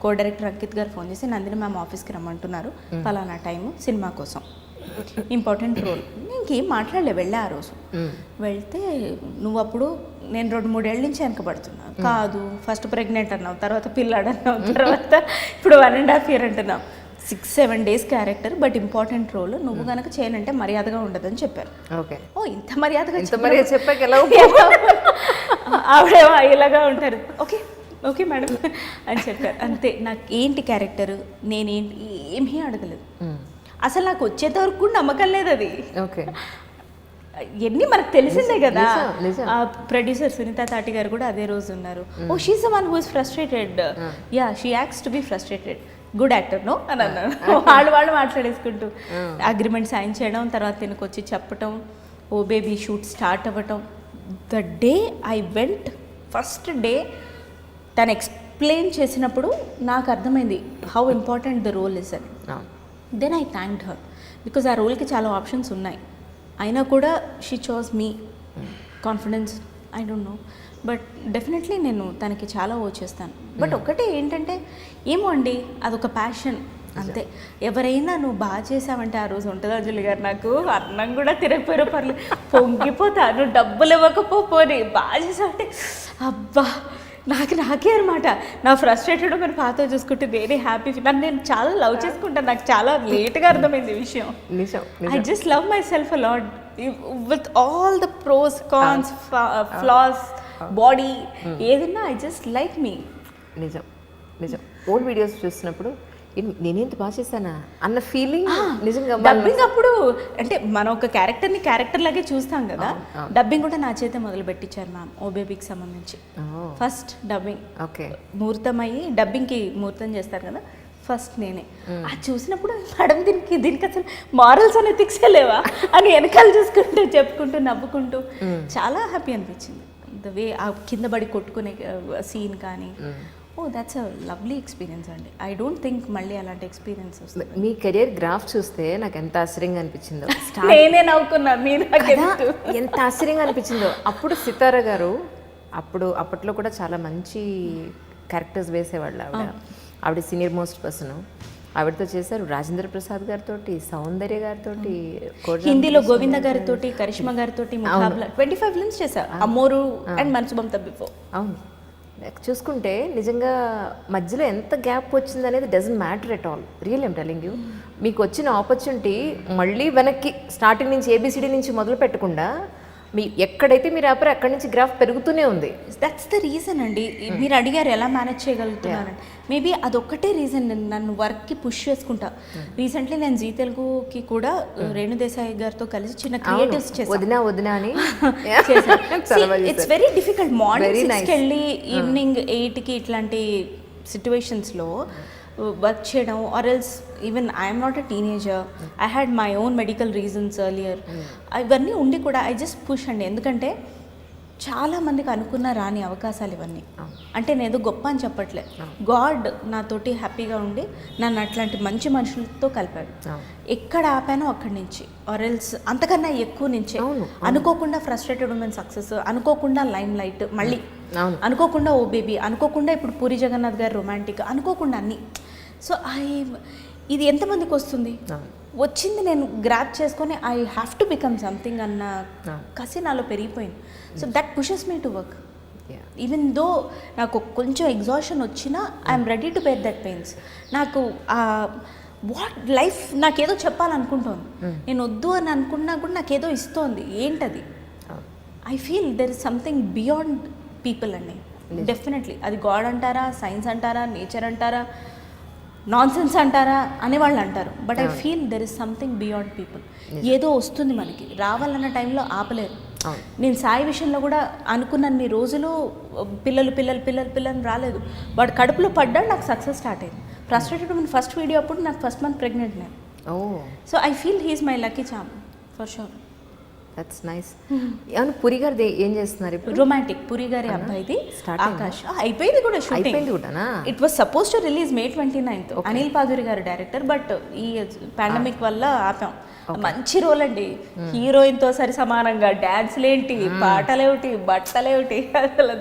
కో డైరెక్టర్ అంకిత్ గారు ఫోన్ చేసి నందిని మ్యామ్ ఆఫీస్కి రమ్మంటున్నారు, ఫలానా టైము సినిమా కోసం. Important role. ఇంకేం మాట్లాడలే, వెళ్ళా ఆ రోజు. వెళ్తే నువ్వు అప్పుడు నేను 2-3 ఏళ్ళ నుంచి వెనకబడుతున్నా, కాదు ఫస్ట్ ప్రెగ్నెంట్ అన్నావు, తర్వాత పిల్లాడు అన్నావు, తర్వాత ఇప్పుడు 1.5 year అంటున్నావు. 6-7 days character, but important role, నువ్వు కనుక చేయనంటే మర్యాదగా ఉండదని చెప్పారు. ఓకే. ఓ ఇంత మర్యాదగా చెప్పాక ఎలా ఆవిడేమో ఇలాగా ఉంటారు. ఓకే ఓకే మేడం అని చెప్పారు. అంతే. నాకు ఏంటి క్యారెక్టర్, నేనేంటి ఏమీ అడగలేదు అసలు. నాకు వచ్చేంత వరకు కూడా నమ్మకం లేదు అది. ఓకే. ఎన్ని మనకు తెలిసిందే కదా. ప్రొడ్యూసర్ సునీత తాటి గారు కూడా అదే రోజు ఉన్నారు. Oh she's the one who is frustrated, yeah she acts to be frustrated, good actor no అని అన్నారు. వాళ్ళు మాట్లాడేసుకుంటూ అగ్రిమెంట్ సైన్ చేయడం, తర్వాత తినకు వచ్చి చెప్పటం, ఓ బేబీ షూట్ స్టార్ట్ అవ్వటం. The day I went, first day తను ఎక్స్ప్లెయిన్ చేసినప్పుడు నాకు అర్థమైంది how important the role is అని. Then I thanked her, because ఆ రోల్కి చాలా ఆప్షన్స్ ఉన్నాయి, అయినా కూడా she chose me. Confidence I don't know, but definitely నేను తనకి చాలా చేస్తాను. బట్ ఒకటే ఏంటంటే, ఏమో అండి అదొక ప్యాషన్ అంతే. ఎవరైనా నువ్వు బాగా చేసావంటే ఆ రోజు ఉంటుంది అంజలి గారు, నాకు అన్నం కూడా తిరగపోయారో పర్లేదు, పొంగిపోతా. నువ్వు డబ్బులు ఇవ్వకపోని బాగా చేసావంటే అబ్బా నాకే అనమాట. నా ఫ్రస్ట్రేటెడ్ మీరు పాతో చూసుకుంటే నేనే హ్యాపీ. నన్ను నేను చాలా లవ్ చేసుకుంటాను. నాకు చాలా లేట్గా అర్థమైంది ఈ విషయం. I just love myself a lot with all the pros cons flaws body ఏదన్నా. I just like me. నిజం. ఓల్డ్ వీడియోస్ చూసినప్పుడు నేనేంత బాగా చేశానా అన్న ఫీలింగ్ నిజంగా. డబ్బింగ్ అప్పుడు అంటే మనం ఒక క్యారెక్టర్ని క్యారెక్టర్ లాగే చూస్తాం కదా. డబ్బింగ్ కూడా నా చేతే మొదలు పెట్టించారు మ్యామ్ ఓ బేబీకి సంబంధించి. ఫస్ట్ డబ్బింగ్ ఓకే, ముహూర్తం అయ్యి డబ్బింగ్కి ముహూర్తం చేస్తారు కదా, ఫస్ట్ నేనే. అది చూసినప్పుడు మేడం దీనికి అసలు మారల్స్ అనే ఎథిక్సే లేవా అని వెనకాల చూసుకుంటూ చెప్పుకుంటూ నవ్వుకుంటూ చాలా హ్యాపీ అనిపించింది. ద వే ఆ కింద పడి కొట్టుకునే సీన్ కానీ, oh that's a lovely experience అండి. ఐ డోంట్ థింక్ మళ్ళీ అలాంటి ఎక్స్పీరియన్స్ వస్తుంది. మీ కెరియర్ గ్రాఫ్ చూస్తే నాకు ఎంత ఆశ్చర్యంగా అనిపించిందో. నేనే నవ్వుకున్నా, మీరు ఎంత ఆశ్చర్యంగా అనిపించిందో. అప్పుడు సితార గారు అప్పట్లో కూడా చాలా మంచి క్యారెక్టర్స్ వేసేవాళ్ళు. ఆవిడ సీనియర్ మోస్ట్ పర్సన్. ఆవిడతో చేశారు రాజేంద్ర ప్రసాద్ గారితో, సౌందర్య గారితో, హిందీలో గోవింద గారితో, కరిష్మా గారితో 25 ఫిల్మ్స్ చేశారు. అమ్మోరు అండ్ మనసుబం తబ్బిఫో. అవును. చూసుకుంటే నిజంగా మధ్యలో ఎంత గ్యాప్ వచ్చింది అనేది doesn't matter at all. Real I'm telling you. మీకు వచ్చిన ఆపర్చునిటీ మళ్ళీ వెనక్కి స్టార్టింగ్ నుంచి ఏబిసిడి నుంచి మొదలు పెట్టకుండా మీ ఎక్కడైతే మీరు ఆపారో అక్కడి నుంచి గ్రాఫ్ పెరుగుతూనే ఉంది. దట్స్ ద రీజన్ అండి. మీరు అడిగారు ఎలా మేనేజ్ చేయగలుగుతున్నారని. మేబీ అదొక్కటే రీజన్. నన్ను వర్క్కి పుష్ చేసుకుంటా. రీసెంట్లీ నేను జీ తెలుగుకి కూడా రేణు దేశాయ్ గారితో కలిసి చిన్న క్రియేటివ్స్ చేశాను. వదినా అని ఇట్స్ వెరీ డిఫికల్ట్. మార్నింగ్ 6కి వెళ్ళి ఈవినింగ్ 8కి ఇట్లాంటి సిచ్యువేషన్స్లో వర్క్ చేయడం. Or else even I'm not a teenager, I had my own medical reasons earlier. ఇవన్నీ ఉండి కూడా ఐ జస్ట్ పుష్ అండి. ఎందుకంటే చాలా మందికి అనుకున్న రాని అవకాశాలు ఇవన్నీ. అంటే నేను గొప్ప అని చెప్పట్లే, గాడ్ నాతోటి హ్యాపీగా ఉండి నన్ను అట్లాంటి మంచి మనుషులతో కలిపాడు. ఎక్కడ ఆపానో అక్కడి నుంచి, ఆర్ ఎల్స్ అంతకన్నా ఎక్కువ నుంచే. అనుకోకుండా ఫ్రస్ట్రేటెడ్ ఉమెన్ సక్సెస్, అనుకోకుండా లైమ్ లైట్, మళ్ళీ అనుకోకుండా ఓ బేబీ, అనుకోకుండా ఇప్పుడు పూరి జగన్నాథ్ గారు రొమాంటిక్, అనుకోకుండా అన్నీ. సో ఇది ఎంతమందికి వస్తుంది? వచ్చింది నేను గ్రాప్ చేసుకొని I have to become something అన్న కసి నాలో పెరిగిపోయింది. So that pushes me to work. Even though నాకు కొంచెం ఎగ్జాషన్ వచ్చినా I'm ready to bear that pains. నాకు వాట్ లైఫ్ నాకేదో చెప్పాలనుకుంటోంది. నేను వద్దు అని అనుకున్నా కూడా నాకేదో ఇస్తోంది. ఏంటది? I feel there is something beyond people అండి. డెఫినెట్లీ. అది గాడ్ అంటారా, సైన్స్ అంటారా, నేచర్ అంటారా, నాన్ సెన్స్ అంటారా అని వాళ్ళు అంటారు. But I feel there is something beyond people. ఏదో వస్తుంది మనకి, రావాలన్న టైంలో ఆపలేరు. నేను సాయి విషయంలో కూడా అనుకున్నన్ని రోజులు పిల్లలు రాలేదు. వాడు కడుపులో పడ్డాడు, నాకు సక్సెస్ స్టార్ట్ అయింది. ఫ్రస్ట్రేటెడ్ మన ఫస్ట్ వీడియో అప్పుడు నాకు ఫస్ట్ మంత్ ప్రెగ్నెంట్ నేను. So I feel he's my lucky charm for sure. That's nice. అవును, పురి గారిది ఏం చేస్తున్నారు ఇప్పుడు? రొమాంటిక్. పురి గారి అబ్బాయిది ఆకాష్ అయిపోయింది కూడా, shooting. It was suppose to release May 29th. Anil Paduri గారు డైరెక్టర్, బట్ ఈ పాండమిక్ వల్ల ఆపాం. మంచి రోల్ అండి. హీరోయిన్ తో సరి సమానంగా డాన్స్లేంటి, పాటలేమిటి, బట్టలేమిటి, అసలు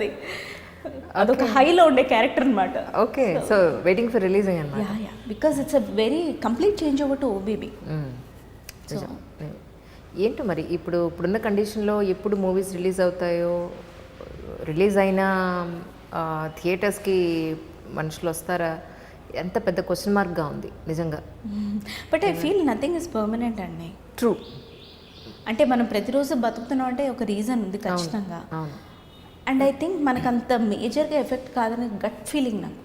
అదొక హైలో ఉండే క్యారెక్టర్ అనమాట. Okay, so waiting for releasing అన్నమాట. Because it's a very complete change over to OBB. నిజం. ఏంటో మరి ఇప్పుడున్న కండిషన్లో ఎప్పుడు మూవీస్ రిలీజ్ అవుతాయో, రిలీజ్ అయినా థియేటర్స్కి మనుషులు వస్తారా, ఎంత పెద్ద క్వశ్చన్ మార్క్గా ఉంది నిజంగా. But I feel nothing is permanent అండి. ట్రూ. అంటే మనం ప్రతిరోజు బతుకుతున్నాం అంటే ఒక రీజన్ ఉంది ఖచ్చితంగా. అవును. అండ్ ఐ థింక్ మనకు అంత మేజర్గా ఎఫెక్ట్ కాదని గట్ ఫీలింగ్ నాకు.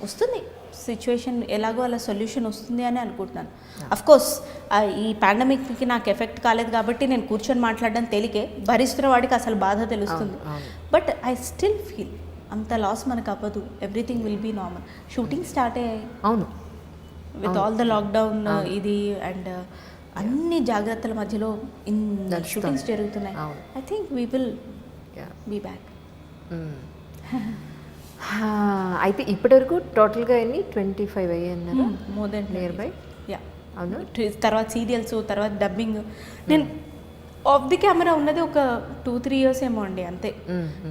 వస్తుంది సిచ్యువేషన్, ఎలాగో అలా సొల్యూషన్ వస్తుంది అని అనుకుంటున్నాను. అఫ్ కోర్స్ ఈ పాండమిక్కి నాకు ఎఫెక్ట్ కాలేదు కాబట్టి నేను కూర్చొని మాట్లాడడం తేలికే, భరిస్తున్న వాడికి అసలు బాధ తెలుస్తుంది. బట్ ఐ స్టిల్ ఫీల్ అంత లాస్ మనకు అవ్వదు, everything will be normal. Shooting start అయ్యాయి. అవును. విత్ ఆల్ ద లాక్డౌన్ ఇది అండ్ అన్ని జాగ్రత్తల మధ్యలో షూటింగ్స్ జరుగుతున్నాయి. I think we will be back. అయితే ఇప్పటివరకు టోటల్గా ఎన్ని 25 అయ్యాయి more than nearby. Yeah. అవును. తర్వాత సీరియల్స్, తర్వాత డబ్బింగ్. నేను ఆఫ్ ది కెమెరా ఉన్నది ఒక 2-3 years ఏమో అండి అంతే.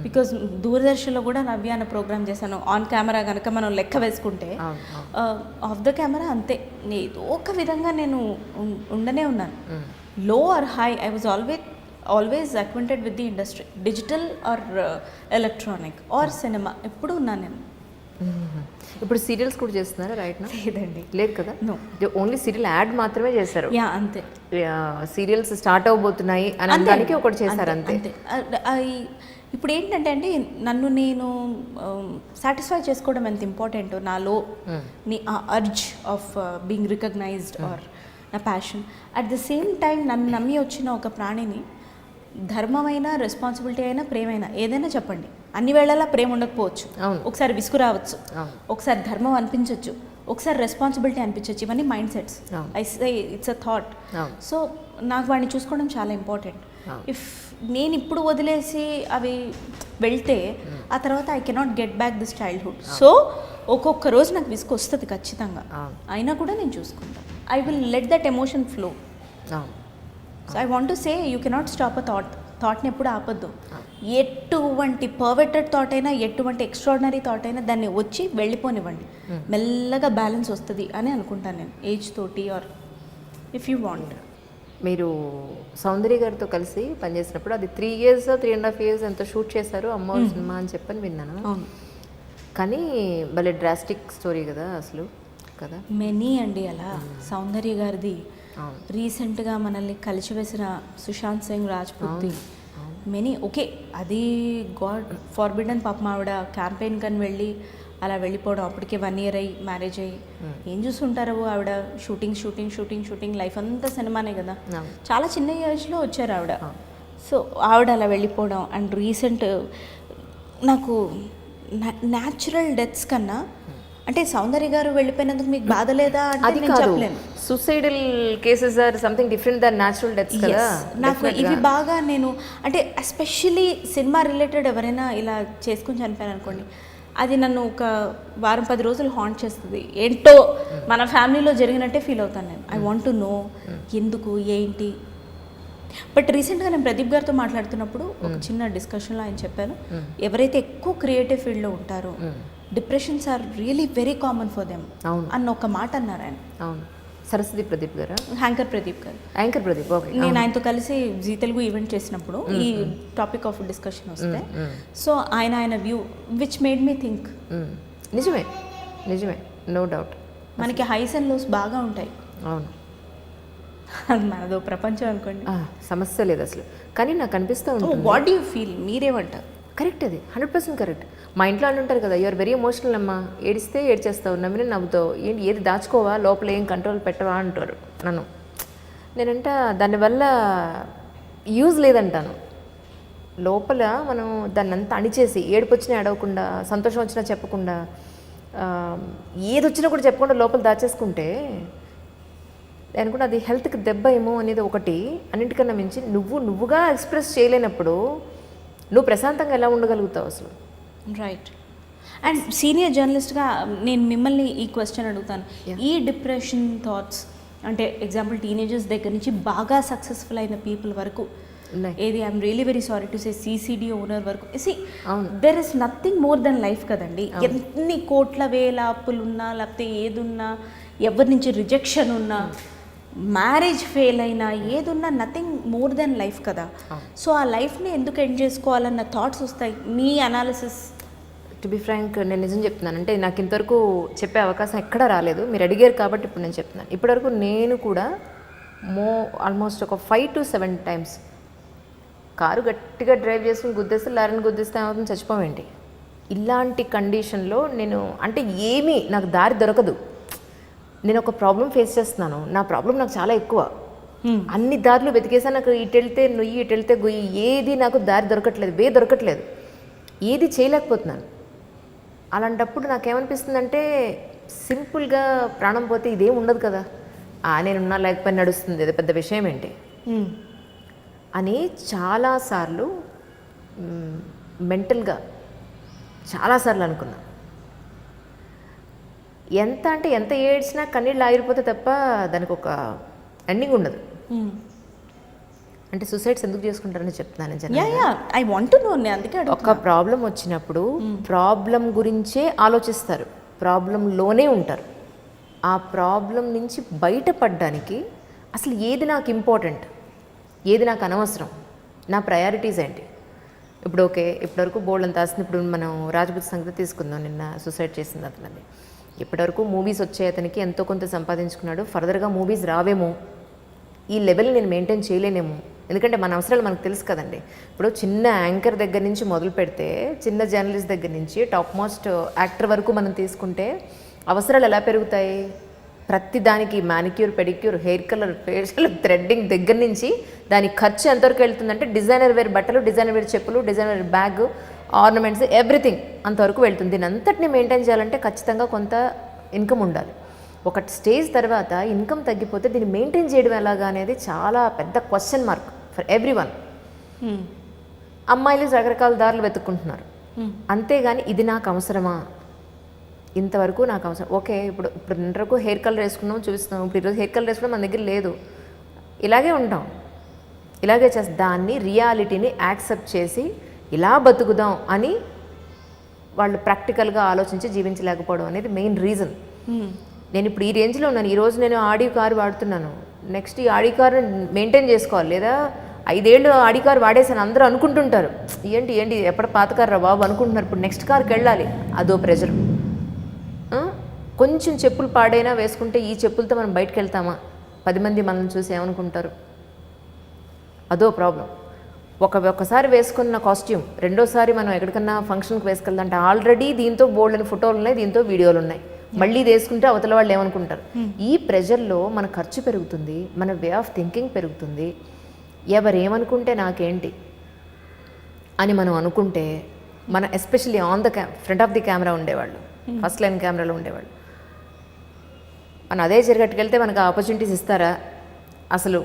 బికాజ్ దూరదర్శన్లో కూడా నవ్య అనే ప్రోగ్రామ్ చేశాను. ఆన్ కెమెరా కనుక మనం లెక్క వేసుకుంటే ఆఫ్ ద కెమెరా అంతే. ఏదో ఒక విధంగా నేను ఉండనే ఉన్నాను. Low or high, I was always acquainted with the industry, digital or electronic or cinema, ఎప్పుడు ఉన్నాను నేను. ఇప్పుడు సీరియల్స్ కూడా చేస్తున్నారా రైట్ నా? లేదండి. లేదు కదా. నో. ఓన్లీ సీరియల్ యాడ్ మాత్రమే చేశారు. యా అంతే. సీరియల్స్ స్టార్ట్ అవబోతున్నాయి అని అనడానికి ఒకటి చేశారు అంతే. ఇప్పుడు ఏంటంటే అండి, నన్ను నేను సాటిస్ఫై చేసుకోవడం ఎంత ఇంపార్టెంట్, నాలో ఆ urge of being recognized or నా passion. At the same time నన్ను నమ్మి వచ్చిన ఒక ప్రాణిని ధర్మమైన, రెస్పాన్సిబిలిటీ అయినా, ప్రేమైనా ఏదైనా చెప్పండి, అన్ని వేళలా ప్రేమ ఉండకపోవచ్చు, ఒకసారి విసుగు రావచ్చు, ఒకసారి ధర్మం అనిపించవచ్చు, ఒకసారి రెస్పాన్సిబిలిటీ అనిపించవచ్చు. ఇవన్నీ mind sets. I say it's a thought. So నాకు వాడిని చూసుకోవడం చాలా ఇంపార్టెంట్. ఇఫ్ నేను ఇప్పుడు వదిలేసి అవి వెళ్తే ఆ తర్వాత I cannot get back this childhood. So ఒక్కొక్క రోజు నాకు విసుగు వస్తుంది ఖచ్చితంగా, అయినా కూడా నేను చూసుకుంటాను. I will let that emotion flow. So I want to say you cannot stop a థాట్ని ఎప్పుడు ఆపొద్దు. ఎటువంటి పర్వెటెడ్ థాట్ అయినా, ఎటువంటి ఎక్స్ట్రాడినరీ థాట్ అయినా దాన్ని వచ్చి వెళ్ళిపోనివ్వండి, మెల్లగా బ్యాలెన్స్ వస్తుంది అని అనుకుంటాను నేను, ఏజ్ తోటి ఆర్ ఇఫ్ యూ వాంట్. మీరు సౌందర్య గారితో కలిసి పనిచేసినప్పుడు అది 3 years 3.5 years ఎంతో షూట్ చేశారు అమ్మవారి సినిమా అని చెప్పని విన్నాను. అవును. కానీ భలే డ్రాస్టిక్ స్టోరీ కదా అసలు కదా. మెనీ అండి అలా. సౌందర్య గారిది రీసెంట్గా మనల్ని కలిసివేసిన సుశాంత్ సింగ్ రాజ్పూత్ది మెనీ. ఓకే, అది గాడ్ ఫార్బిడన్, పాపం ఆవిడ క్యాంపెయిన్ కని వెళ్ళి అలా వెళ్ళిపోవడం, అప్పటికే 1 year అయ్యి మ్యారేజ్ అయ్యి ఏం చూస్తుంటారు ఆవిడ, షూటింగ్ లైఫ్ అంతా సినిమానే కదా. చాలా చిన్న ఏజ్లో వచ్చారు ఆవిడ. సో ఆవిడ అలా వెళ్ళిపోవడం అండ్ రీసెంట్ నాకు న్యాచురల్ డెత్స్ కన్నా, అంటే సౌందర్య గారు వెళ్ళిపోయినందుకు మీకు బాధ లేదా అంటే నేను చెప్పలేను. Suicidal cases or something different than natural deaths కదా. నాకు ఇవి బాగా, నేను అంటే ఎస్పెషల్లీ సినిమా రిలేటెడ్ ఎవరైనా ఇలా చేసుకుని చనిపోయాను అనుకోండి, అది నన్ను ఒక 1-10 రోజులు హాంట్ చేస్తుంది. ఏంటో మన ఫ్యామిలీలో జరిగినట్టే ఫీల్ అవుతాను నేను. ఐ వాంట్ టు నో ఎందుకు ఏంటి. బట్ రీసెంట్గా నేను ప్రదీప్ గారితో మాట్లాడుతున్నప్పుడు ఒక చిన్న డిస్కషన్లో ఆయన చెప్పాను, ఎవరైతే ఎక్కువ క్రియేటివ్ ఫీల్డ్లో ఉంటారో depressions are really very common for them అన్న ఒక మాట అన్నారు ఆయన. అవును. సరస్వతి ప్రదీప్ గారు, యాంకర్ ప్రదీప్ గారు. యాంకర్ ప్రదీప్. ఓకే. నేను ఆయనతో కలిసి జీ తెలుగు ఈవెంట్ చేసినప్పుడు ఈ టాపిక్ ఆఫ్ డిస్కషన్ వస్తే, సో ఆయన view which made me think. నిజమే, నో డౌట్. మనకి హైస్ అండ్ లోస్ బాగా ఉంటాయి. అవును. అది మనదో ప్రపంచం అనుకోండి, సమస్య లేదు అసలు. కానీ నాకు అనిపిస్తూ ఉంటుంది, వాట్ డూ యూ ఫీల్, మీరేమంటారు? కరెక్ట్, అది 100% కరెక్ట్. మా ఇంట్లో అంటుంటారు కదా, యూఆర్ వెరీ ఎమోషనల్ అమ్మా, ఏడిస్తే ఏడ్చేస్తావు, నవ్విన నవ్వుతావు, ఏంటి ఏది దాచుకోవా, లోపల ఏం కంట్రోల్ పెట్టవా అంటారు నన్ను. నేనంట దానివల్ల యూజ్ లేదంటాను. లోపల మనం దాన్ని అంతా అణిచేసి, ఏడుపు వచ్చినా ఏడవకుండా, సంతోషం వచ్చినా చెప్పకుండా, ఏది వచ్చినా కూడా చెప్పకుండా లోపల దాచేసుకుంటే అనుకుంటే అది హెల్త్కి దెబ్బ ఏమో అనేది ఒకటి. అన్నింటికన్నా మించి నువ్వుగా ఎక్స్ప్రెస్ చేయలేనప్పుడు నువ్వు ప్రశాంతంగా ఎలా ఉండగలుగుతావు అసలు? రైట్. అండ్ సీనియర్ జర్నలిస్ట్గా నేను మిమ్మల్ని ఈ క్వశ్చన్ అడుగుతాను. ఈ డిప్రెషన్ థాట్స్ అంటే ఎగ్జాంపుల్ టీనేజర్స్ దగ్గర నుంచి బాగా సక్సెస్ఫుల్ అయిన పీపుల్ వరకు, ఏది I'm really very sorry to say CCD owner వరకు, there is nothing more than life కదండి. ఎన్ని కోట్ల వేల అప్పులు ఉన్నా, లేకపోతే ఏదున్నా, ఎవరి నుంచి రిజెక్షన్ ఉన్నా, మ్యారేజ్ ఫెయిల్ అయినా ఏదున్నా నథింగ్ మోర్ దెన్ లైఫ్ కదా. సో ఆ లైఫ్ని ఎందుకు ఎండ్ చేసుకోవాలన్న థాట్స్ వస్తాయి. మీ అనాలిసిస్? టు బి ఫ్రాంక్, నేను నిజం చెప్తున్నాను. అంటే నాకు ఇంతవరకు చెప్పే అవకాశం ఎక్కడా రాలేదు. మీరు అడిగారు కాబట్టి ఇప్పుడు నేను చెప్తున్నాను. ఇప్పటివరకు నేను కూడా ఆల్మోస్ట్ ఒక 5 to 7 times కారు గట్టిగా డ్రైవ్ చేసుకుని గుద్దేస్తే లారీని గుద్దేస్తే ఏమవుతుంది, చచ్చిపోవేంటి. ఇలాంటి కండిషన్లో నేను అంటే ఏమీ నాకు దారి దొరకదు. నేను ఒక ప్రాబ్లం ఫేస్ చేస్తున్నాను, నా ప్రాబ్లం నాకు చాలా ఎక్కువ. అన్ని దారులు వెతికేసా, నాకు ఇటు వెళ్తే నుయ్యి ఇటు వెళ్తే గొయ్యి, ఏది నాకు దారి దొరకట్లేదు, దొరకట్లేదు, ఏది చేయలేకపోతున్నాను. అలాంటప్పుడు నాకేమనిపిస్తుందంటే సింపుల్గా ప్రాణం పోతే ఇదేం ఉండదు కదా, నేనున్నా లేకపోయినా నడుస్తుంది, అది పెద్ద విషయం ఏంటి అని చాలాసార్లు మెంటల్గా చాలాసార్లు అనుకున్నా. ఎంత అంటే ఎంత ఏడ్చినా కన్నీళ్ళు ఆగిరిపోతే తప్ప దానికి ఒక ఎండింగ్ ఉండదు. అంటే సూసైడ్స్ ఎందుకు చేసుకుంటారని చెప్తున్నాను. I want to know. అందుకే ఒక ప్రాబ్లం వచ్చినప్పుడు ప్రాబ్లం గురించే ఆలోచిస్తారు, ప్రాబ్లంలోనే ఉంటారు. ఆ ప్రాబ్లం నుంచి బయటపడడానికి అసలు ఏది నాకు ఇంపార్టెంట్, ఏది నాకు అనవసరం, నా ప్రయారిటీస్ ఏంటి. ఇప్పుడు ఓకే, ఇప్పటివరకు బోల్డ్ అంత ఆస్తుంది. ఇప్పుడు మనం రాజపూత్ సంగతి తీసుకుందాం. నిన్న సూసైడ్ చేసింది అతనది. ఇప్పటివరకు మూవీస్ వచ్చే అతనికి ఎంతో కొంత సంపాదించుకున్నాడు. ఫర్దర్గా మూవీస్ రావేమో, ఈ లెవెల్ నేను మెయింటైన్ చేయలేనేమో. ఎందుకంటే మన అవసరాలు మనకు తెలుసు కదండి. ఇప్పుడు చిన్న యాంకర్ దగ్గర నుంచి మొదలు పెడితే, చిన్న జర్నలిస్ట్ దగ్గర నుంచి టాప్ మోస్ట్ యాక్టర్ వరకు మనం తీసుకుంటే అవసరాలు ఎలా పెరుగుతాయి. ప్రతి దానికి manicure, pedicure, hair colour, facial, threading దగ్గర నుంచి దాని ఖర్చు ఎంతవరకు వెళ్తుందంటే డిజైనర్ వేర్ బట్టలు, డిజైనర్ వేర్ చెప్పులు, designer wear bag, ornaments, everything అంతవరకు వెళ్తుంది. దీని అంతటిని మెయింటైన్ చేయాలంటే ఖచ్చితంగా కొంత ఇన్కమ్ ఉండాలి. ఒక స్టేజ్ తర్వాత ఇన్కమ్ తగ్గిపోతే దీన్ని మెయింటైన్ చేయడం ఎలాగా అనేది చాలా పెద్ద question mark for every one. అమ్మాయిలు రకరకాల దారులు వెతుక్కుంటున్నారు. అంతేగాని ఇది నాకు అవసరమా, ఇంతవరకు నాకు అవసరం. ఓకే, ఇప్పుడు ఇంతవరకు హెయిర్ కలర్ వేసుకున్నాం చూపిస్తున్నాం. ఇప్పుడు ఈరోజు హెయిర్ కలర్ వేసుకున్నాం మన దగ్గర లేదు, ఇలాగే ఉంటాం, ఇలాగే చేస్తాం. దాన్ని రియాలిటీని యాక్సెప్ట్ చేసి ఇలా బతుకుదాం అని వాళ్ళు ప్రాక్టికల్గా ఆలోచించి జీవించలేకపోవడం అనేది మెయిన్ రీజన్. నేను ఇప్పుడు ఈ రేంజ్లో ఉన్నాను. ఈరోజు నేను ఆడి కారు వాడుతున్నాను, నెక్స్ట్ ఈ ఆడి కారు మెయింటైన్ చేసుకోవాలి. లేదా 5 ఏళ్ళు ఆడి కారు వాడేసాను అందరూ అనుకుంటుంటారు, ఏంటి ఏంటి ఎప్పటి పాత కారు రా బాబు అనుకుంటున్నారు. ఇప్పుడు నెక్స్ట్ కార్కి వెళ్ళాలి, అదో ప్రెజర్. కొంచెం చెప్పులు పాడైనా వేసుకుంటే ఈ చెప్పులతో మనం బయటకు వెళ్తామా, 10 మంది మనల్ని చూసి ఏమనుకుంటారు, అదో ప్రాబ్లం. ఒక్కసారి వేసుకున్న కాస్ట్యూమ్ రెండోసారి మనం ఎక్కడికన్నా ఫంక్షన్కి వేసుకెళ్దాంటే ఆల్రెడీ దీంతో బోల్డ్ అని ఫోటోలు ఉన్నాయి, దీంతో వీడియోలు ఉన్నాయి, మళ్ళీ ఇది వేసుకుంటే అవతల వాళ్ళు ఏమనుకుంటారు. ఈ ప్రెజర్లో మన ఖర్చు పెరుగుతుంది, మన వే ఆఫ్ థింకింగ్ పెరుగుతుంది. ఎవరేమనుకుంటే నాకేంటి అని మనం అనుకుంటే, మన especially on the front of the camera ఉండేవాళ్ళు, ఫస్ట్ లైన్ కెమెరాలో ఉండేవాళ్ళు, మనం అదే జరిగట్టుకెళ్తే మనకు ఆపర్చునిటీస్ ఇస్తారా, అసలు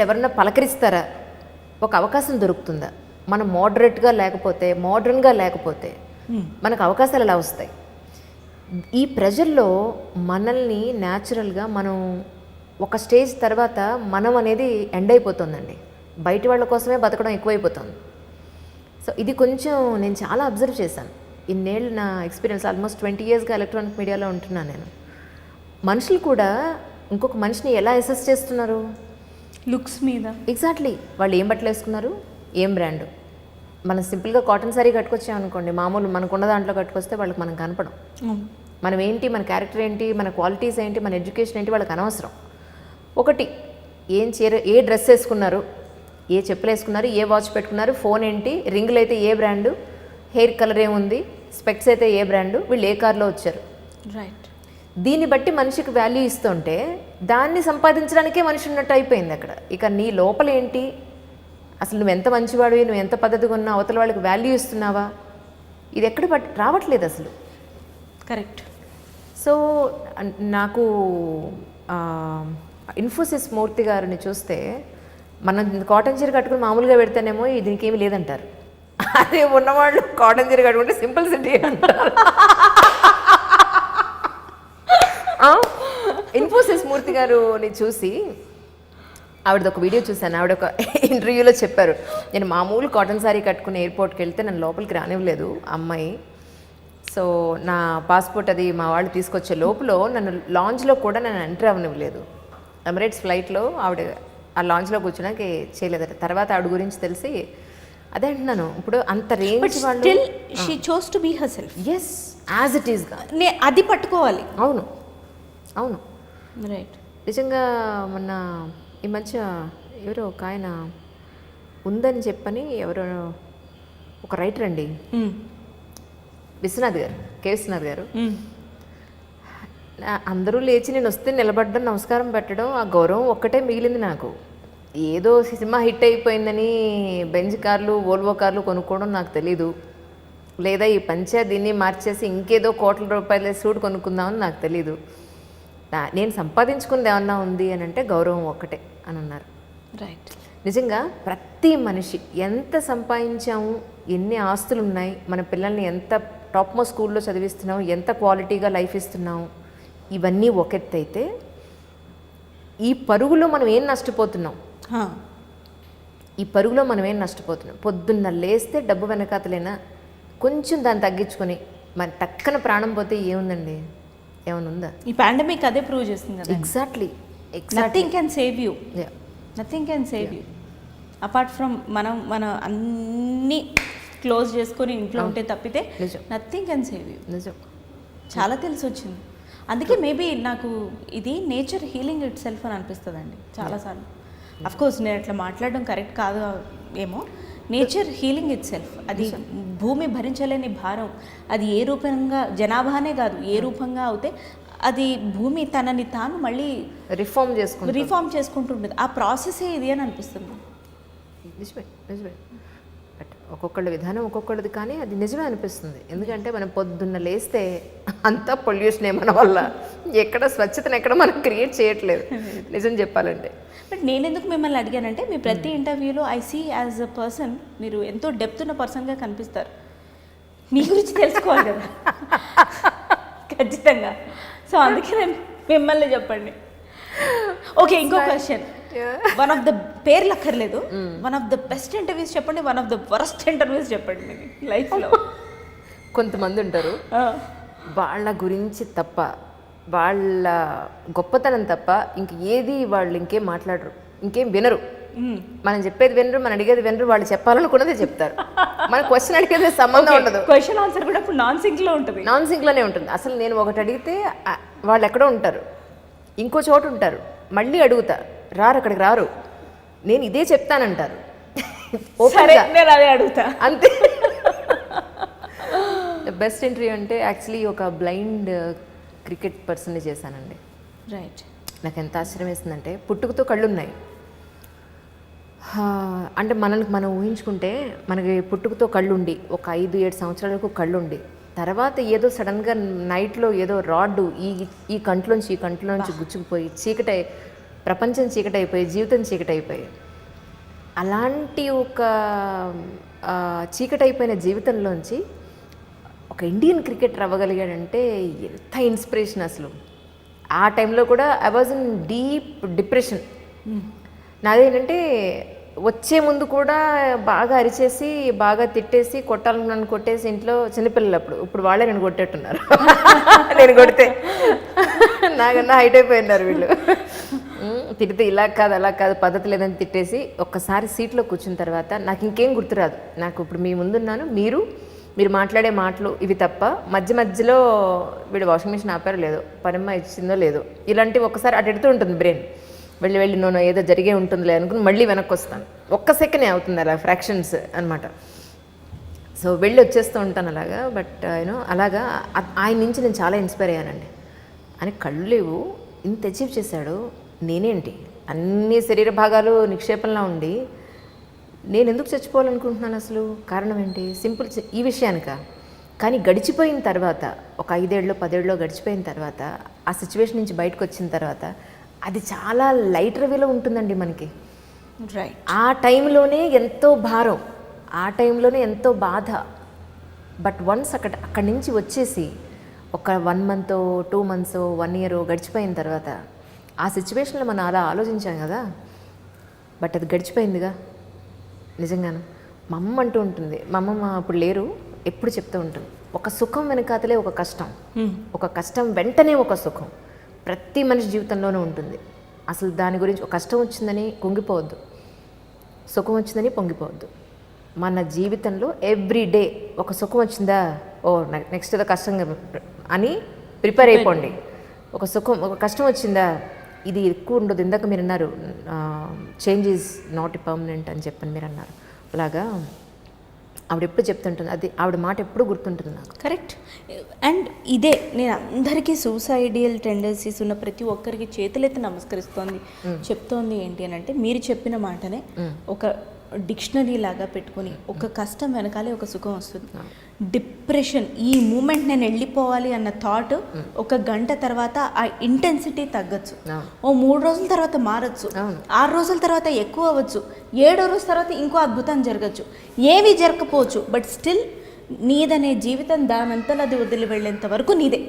ఎవరన్నా పలకరిస్తారా, ఒక అవకాశం దొరుకుతుందా? మనం మోడర్న్గా లేకపోతే మనకు అవకాశాలు ఎలా వస్తాయి? ఈ ప్రెజర్లో మనల్ని న్యాచురల్గా మనం ఒక స్టేజ్ తర్వాత మనం అనేది ఎండ్ అయిపోతుందండి. బయట వాళ్ళ కోసమే బతకడం ఎక్కువైపోతుంది. సో ఇది కొంచెం నేను చాలా అబ్జర్వ్ చేశాను. ఇన్నేళ్ళు నా ఎక్స్పీరియన్స్, ఆల్మోస్ట్ 20 yearsగా ఎలక్ట్రానిక్ మీడియాలో ఉంటున్నాను నేను. మనుషులు కూడా ఇంకొక మనిషిని ఎలా అసెస్ చేస్తున్నారు? లుక్స్ మీద. ఎగ్జాక్ట్లీ. వాళ్ళు ఏం బట్టలు వేసుకున్నారు, ఏం బ్రాండ్. మనం సింపుల్గా కాటన్ సారీ కట్టుకొచ్చామనుకోండి, మామూలు మనకున్న దాంట్లో కట్టుకొస్తే వాళ్ళకి మనం కనపడం. మనం ఏంటి, మన క్యారెక్టర్ ఏంటి, మన క్వాలిటీస్ ఏంటి, మన ఎడ్యుకేషన్ ఏంటి వాళ్ళకి అనవసరం. ఒకటి, ఏ డ్రెస్ వేసుకున్నారు, ఏ చెప్పులు వేసుకున్నారు, ఏ వాచ్ పెట్టుకున్నారు, ఫోన్ ఏంటి, రింగులు అయితే ఏ బ్రాండు, హెయిర్ కలర్ ఏముంది, స్పెక్ట్స్ అయితే ఏ బ్రాండు, వీళ్ళు ఏ కార్లో వచ్చారు. రైట్. దీన్ని బట్టి మనిషికి వాల్యూ ఇస్తుంటే దాన్ని సంపాదించడానికే మనిషి ఉన్నట్టు అయిపోయింది అక్కడ. ఇక నీ లోపల ఏంటి, అసలు నువ్వు ఎంత మంచివాడివి, నువ్వు ఎంత పద్ధతిగా ఉన్నావు, అవతల వాళ్ళకి వాల్యూ ఇస్తున్నావా, ఇది ఎక్కడ రావట్లేదు అసలు. కరెక్ట్. సో నాకు ఇన్ఫోసిస్ మూర్తి గారిని చూస్తే, మనం కాటన్ చీర కట్టుకుని మామూలుగా పెడితేనేమో దీనికి ఏమీ లేదంటారు, అదే ఉన్నవాళ్ళు కాటన్ చీర కట్టుకుంటే సింపుల్ సిటీ అంటారు. ఇన్ఫోసిస్ మూర్తి గారుని చూసి ఆవిడది ఒక వీడియో చూశాను. ఆవిడ ఒక ఇంటర్వ్యూలో చెప్పారు, నేను మామూలు కాటన్ సారీ కట్టుకుని ఎయిర్పోర్ట్కి వెళ్తే నన్ను లోపలికి రానివ్వలేదు అమ్మాయి. సో నా పాస్పోర్ట్ అది మా వాళ్ళు తీసుకొచ్చే లోపల నన్ను లాంజ్లో కూడా నన్ను ఎంటర్ అవ్వనివ్వలేదు. ఎమిరేట్స్ ఫ్లైట్లో ఆవిడ ఆ లాంచ్లో కూర్చున్నాక చేయలేదట. తర్వాత ఆవిడ గురించి తెలిసి అదే అంటున్నాను, ఇప్పుడు అంత రేంజ్ వాళ్ళు still she chose to be herself. Yes as it ఈస్గా అది పట్టుకోవాలి. అవును అవును రైట్. నిజంగా మొన్న ఈ మధ్య ఎవరో ఒక ఆయన ఉందని చెప్పని ఎవరో ఒక రైటర్ అండి, విశ్వనాథ్ గారు, కే విశ్వనాథ్ గారు, అందరూ లేచి నేను వస్తే నిలబడ్డం నమస్కారం పెట్టడం ఆ గౌరవం ఒక్కటే మిగిలింది నాకు. ఏదో సినిమా హిట్ అయిపోయిందని బెంజ్ కార్లు వోల్వో కార్లు కొనుక్కోవడం నాకు తెలీదు, లేదా ఈ దీన్ని మార్చేసి ఇంకేదో కోట్ల రూపాయల సూట్ కొనుక్కుందామని నాకు తెలీదు. నేను సంపాదించుకుంది ఏమన్నా ఉంది అని అంటే గౌరవం ఒక్కటే అని అన్నారు. రైట్. నిజంగా ప్రతి మనిషి ఎంత సంపాదించాము, ఎన్ని ఆస్తులు ఉన్నాయి, మన పిల్లల్ని ఎంత టాప్ మోస్ట్ స్కూల్లో చదివిస్తున్నాము, ఎంత క్వాలిటీగా లైఫ్ ఇస్తున్నాము, ఇవన్నీ ఒక ఎత్తు అయితే ఈ పరుగులో మనం ఏం నష్టపోతున్నాం, ఈ పరుగులో మనం ఏం నష్టపోతున్నాం. పొద్దున్న లేస్తే డబ్బు వెనకాతలేనా కొంచెం దాన్ని తగ్గించుకొని మరి టక్కన ప్రాణం పోతే ఏముందండి, ఏమైనా ఉందా? ఈ పాండమిక్ అదే ప్రూవ్ చేస్తుంది కదా. Exactly. Nothing can save you, nothing can save you apart from మన అన్నీ క్లోజ్ చేసుకొని ఇంట్లో ఉంటే తప్పితే నథింగ్ కెన్ సేవ్ యూ. నిజం, చాలా తెలిసి వచ్చింది. అందుకే మేబీ నాకు ఇది నేచర్ హీలింగ్ ఇట్ సెల్ఫ్ అని అనిపిస్తుందండి చాలాసార్లు. అఫ్కోర్స్ నేను అట్లా మాట్లాడడం కరెక్ట్ కాదు ఏమో. Nature healing it self. అది భూమి భరించలేని భారం, అది ఏ రూపంగా, జనాభానే కాదు ఏ రూపంగా అవుతే అది భూమి తనని తాను మళ్ళీ రిఫార్మ్ చేసుకుంటుంటుంది. ఆ ప్రాసెసే ఇది అని అనిపిస్తుంది. నిజమే నిజమే. బట్ ఒక్కొక్కళ్ళ విధానం ఒక్కొక్కళ్ళది, కానీ అది నిజమే అనిపిస్తుంది. ఎందుకంటే మనం పొద్దున్న లేస్తే అంతా పొల్యూషనే మన వల్ల, ఎక్కడ స్వచ్ఛతను ఎక్కడ మనం క్రియేట్ చేయట్లేదు నిజం చెప్పాలంటే. బట్ నేను ఎందుకు మిమ్మల్ని అడిగానంటే మీ ప్రతి ఇంటర్వ్యూలో I see as a person మీరు ఎంతో డెప్త్ ఉన్న పర్సన్గా కనిపిస్తారు. మీ గురించి తెలుసుకోవాలి కదా ఖచ్చితంగా. సో అందుకే నేను మిమ్మల్ని చెప్పండి. ఓకే, ఇంకో క్వశ్చన్. వన్ ఆఫ్ ద పేర్లు అక్కర్లేదు, one of the best interviews చెప్పండి, one of the worst interviews చెప్పండి మీ లైఫ్లో. కొంతమంది ఉంటారు వాళ్ళ గురించి తప్ప, వాళ్ళ గొప్పతనం తప్ప ఇంక ఏది వాళ్ళు ఇంకేం మాట్లాడరు, ఇంకేం వినరు. మనం చెప్పేది వినరు, మనం అడిగేది వినరు, వాళ్ళు చెప్పాలనుకున్నదే చెప్తారు. మన క్వశ్చన్ అడిగేది సంబంధం ఉండదు. క్వశ్చన్ ఆన్సర్ కూడా నాన్ సింక్లో ఉంటుంది. నాన్ సింక్లోనే ఉంటుంది. అసలు నేను ఒకటి అడిగితే వాళ్ళు ఎక్కడో ఉంటారు, ఇంకో చోటు ఉంటారు, మళ్ళీ అడుగుతా రారు, అక్కడికి రారు, నేను ఇదే చెప్తానంటారు. నేను అదే అడుగుతా అంతే. బెస్ట్ ఇంటర్వ్యూ అంటే యాక్చువల్లీ ఒక బ్లైండ్ క్రికెట్ పర్సన్ని చేశానండి. రైట్. నాకు ఎంత ఆశ్చర్యం వేస్తుందంటే, పుట్టుకతో కళ్ళున్నాయి అంటే మనం ఊహించుకుంటే మనకి పుట్టుకతో కళ్ళుండి ఒక 5-7 సంవత్సరాలకు కళ్ళుండి తర్వాత ఏదో సడన్గా నైట్లో ఏదో రాడ్డు ఈ కంట్లోంచి గుచ్చుకుపోయి చీకటై ప్రపంచం చీకటైపోయి జీవితం చీకటైపోయి అలాంటి ఒక చీకటైపోయిన జీవితంలోంచి ఒక ఇండియన్ క్రికెటర్ అవ్వగలిగాడంటే ఎంత ఇన్స్పిరేషన్ అసలు. ఆ టైంలో కూడా I was in deep depression. నాదేంటంటే వచ్చే ముందు కూడా బాగా అరిచేసి బాగా తిట్టేసి నన్ను కొట్టేసి ఇంట్లో చిన్నపిల్లలు ఇప్పుడు వాళ్ళే నేను కొట్టేట్టున్నారు. నేను కొడితే నాకన్నా హైట్ అయిపోయినారు వీళ్ళు. తిడితే ఇలా కాదు అలా కాదు పద్ధతి లేదని తిట్టేసి ఒక్కసారి సీట్లో కూర్చున్న తర్వాత నాకు ఇంకేం గుర్తురాదు. నాకు ఇప్పుడు మీ ముందున్నాను, మీరు మాట్లాడే మాటలు ఇవి తప్ప మధ్యలో వీడు వాషింగ్ మిషన్ ఆపారో లేదో, పనమ్మ ఇచ్చిందో లేదో, ఇలాంటివి ఒకసారి అటు ఎడుతూ ఉంటుంది బ్రెయిన్. వెళ్ళి నూనె ఏదో జరిగే ఉంటుందిలే అనుకుని మళ్ళీ వెనక్కి వస్తాను. ఒక్క సెకండే అవుతుంది అలా, ఫ్రాక్షన్స్ అనమాట. సో వెళ్ళి వచ్చేస్తూ ఉంటాను అలాగా. బట్ అలాగా ఆయన నుంచి నేను చాలా ఇన్స్పైర్ అయ్యానండి. ఆయన కళ్ళు లేవు, ఇంత అచీవ్ చేశాడు, నేనేంటి అన్ని శరీర భాగాలు నిక్షేపంలా ఉండి నేను ఎందుకు చచ్చిపోవాలనుకుంటున్నాను అసలు? కారణం ఏంటి? సింపుల్, ఈ విషయానిక. కానీ గడిచిపోయిన తర్వాత ఒక 5 ఏళ్ళు 10 ఏళ్ళు గడిచిపోయిన తర్వాత ఆ సిచ్యువేషన్ నుంచి బయటకు వచ్చిన తర్వాత అది చాలా లైటర్ వేలో ఉంటుందండి మనకి. రైట్. ఆ టైంలోనే ఎంతో భారం, ఆ టైంలోనే ఎంతో బాధ. బట్ వన్స్ అక్కడి నుంచి వచ్చేసి ఒక 1 month 2 months 1 year గడిచిపోయిన తర్వాత ఆ సిచ్యువేషన్లో మనం అలా ఆలోచించాం కదా, బట్ అది గడిచిపోయిందిగా నిజంగాను. మా అమ్మ అంటూ ఉంటుంది, మా అమ్మమ్మ అప్పుడు లేరు, ఎప్పుడు చెప్తూ ఉంటుంది, ఒక సుఖం వెనకాతలే ఒక కష్టం, ఒక కష్టం వెంటనే ఒక సుఖం ప్రతి మనిషి జీవితంలోనూ ఉంటుంది. అసలు దాని గురించి ఒక కష్టం వచ్చిందని కుంగిపోవద్దు, సుఖం వచ్చిందని పొంగిపోవద్దు. మన జీవితంలో ఎవ్రీడే ఒక సుఖం వచ్చిందా, ఓ నెక్స్ట్ ఏదో కష్టంగా అని ప్రిపేర్ అయిపోండి. ఒక కష్టం వచ్చిందా, ఇది ఎక్కువ ఉండదు. ఇందాక మీరు అన్నారు చేంజ్ ఈజ్ నాట్ పర్మనెంట్ అని చెప్పని మీరు అన్నారు. అలాగా ఆవిడ ఎప్పుడు చెప్తుంటుంది, అది ఆవిడ మాట ఎప్పుడు గుర్తుంటుంది నాకు. కరెక్ట్. అండ్ ఇదే నేను అందరికీ సూసైడియల్ టెండెన్సీస్ ఉన్న ప్రతి ఒక్కరికి చేతులెత్తి నమస్కరిస్తోంది చెప్తోంది ఏంటి అని అంటే, మీరు చెప్పిన మాటనే ఒక డిక్షనరీ లాగా పెట్టుకొని ఒక కష్టం వెనకాలే ఒక సుఖం వస్తుంది. డిప్రెషన్, ఈ మూమెంట్ నేను వెళ్ళిపోవాలి అన్న థాట్ ఒక గంట తర్వాత ఆ ఇంటెన్సిటీ తగ్గచ్చు, ఓ 3 రోజుల తర్వాత మారచ్చు, 6 రోజుల తర్వాత ఎక్కువ అవ్వచ్చు, 7వ రోజు తర్వాత ఇంకో అద్భుతం జరగచ్చు, ఏమీ జరగకపోవచ్చు. బట్ స్టిల్ నీదనే జీవితం దానంతలో అది వదిలి వెళ్ళేంత వరకు నీదే.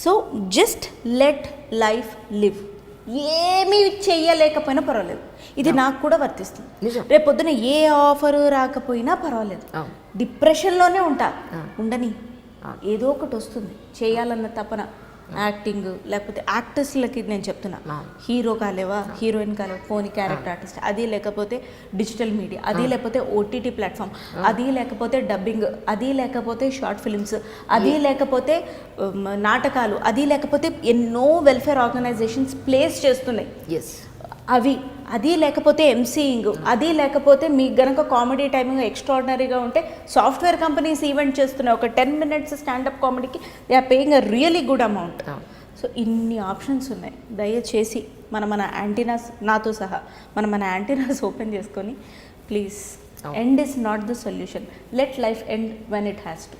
So just let life live. ఏమీ చెయ్యలేకపోయినా పర్వాలేదు, ఇది నాకు కూడా వర్తిస్తుంది. రేపు పొద్దున ఏ ఆఫరు రాకపోయినా పర్వాలేదు, డిప్రెషన్లోనే ఉండని, ఏదో ఒకటి వస్తుంది. చేయాలన్న తపన, యాక్టింగ్ లేకపోతే యాక్టర్స్లకి నేను చెప్తున్నా, హీరో కాలేవా, హీరోయిన్ కాలేవా, పోనీ క్యారెక్టర్ ఆర్టిస్ట్, అది లేకపోతే డిజిటల్ మీడియా, అది లేకపోతే ఓటీటీ ప్లాట్ఫామ్, అది లేకపోతే డబ్బింగ్, అది లేకపోతే షార్ట్ ఫిల్మ్స్, అది లేకపోతే నాటకాలు, అది లేకపోతే ఎన్నో వెల్ఫేర్ ఆర్గనైజేషన్స్ ప్లేస్ చేస్తున్నాయి అవి, అది లేకపోతే ఎంసీయింగ్, అది లేకపోతే మీకు గనక కామెడీ టైమింగ్ ఎక్స్ట్రాడినరీగా ఉంటే సాఫ్ట్వేర్ కంపెనీస్ ఈవెంట్ చేస్తున్నాయి. ఒక 10 minutes స్టాండప్ కామెడీకి they are paying a really good amount. So ఇన్ని ఆప్షన్స్ ఉన్నాయి. దయచేసి మన యాంటీనాస్, నాతో సహా మన యాంటీనాస్ ఓపెన్ చేసుకొని please, end is not the solution, let life end when it has to.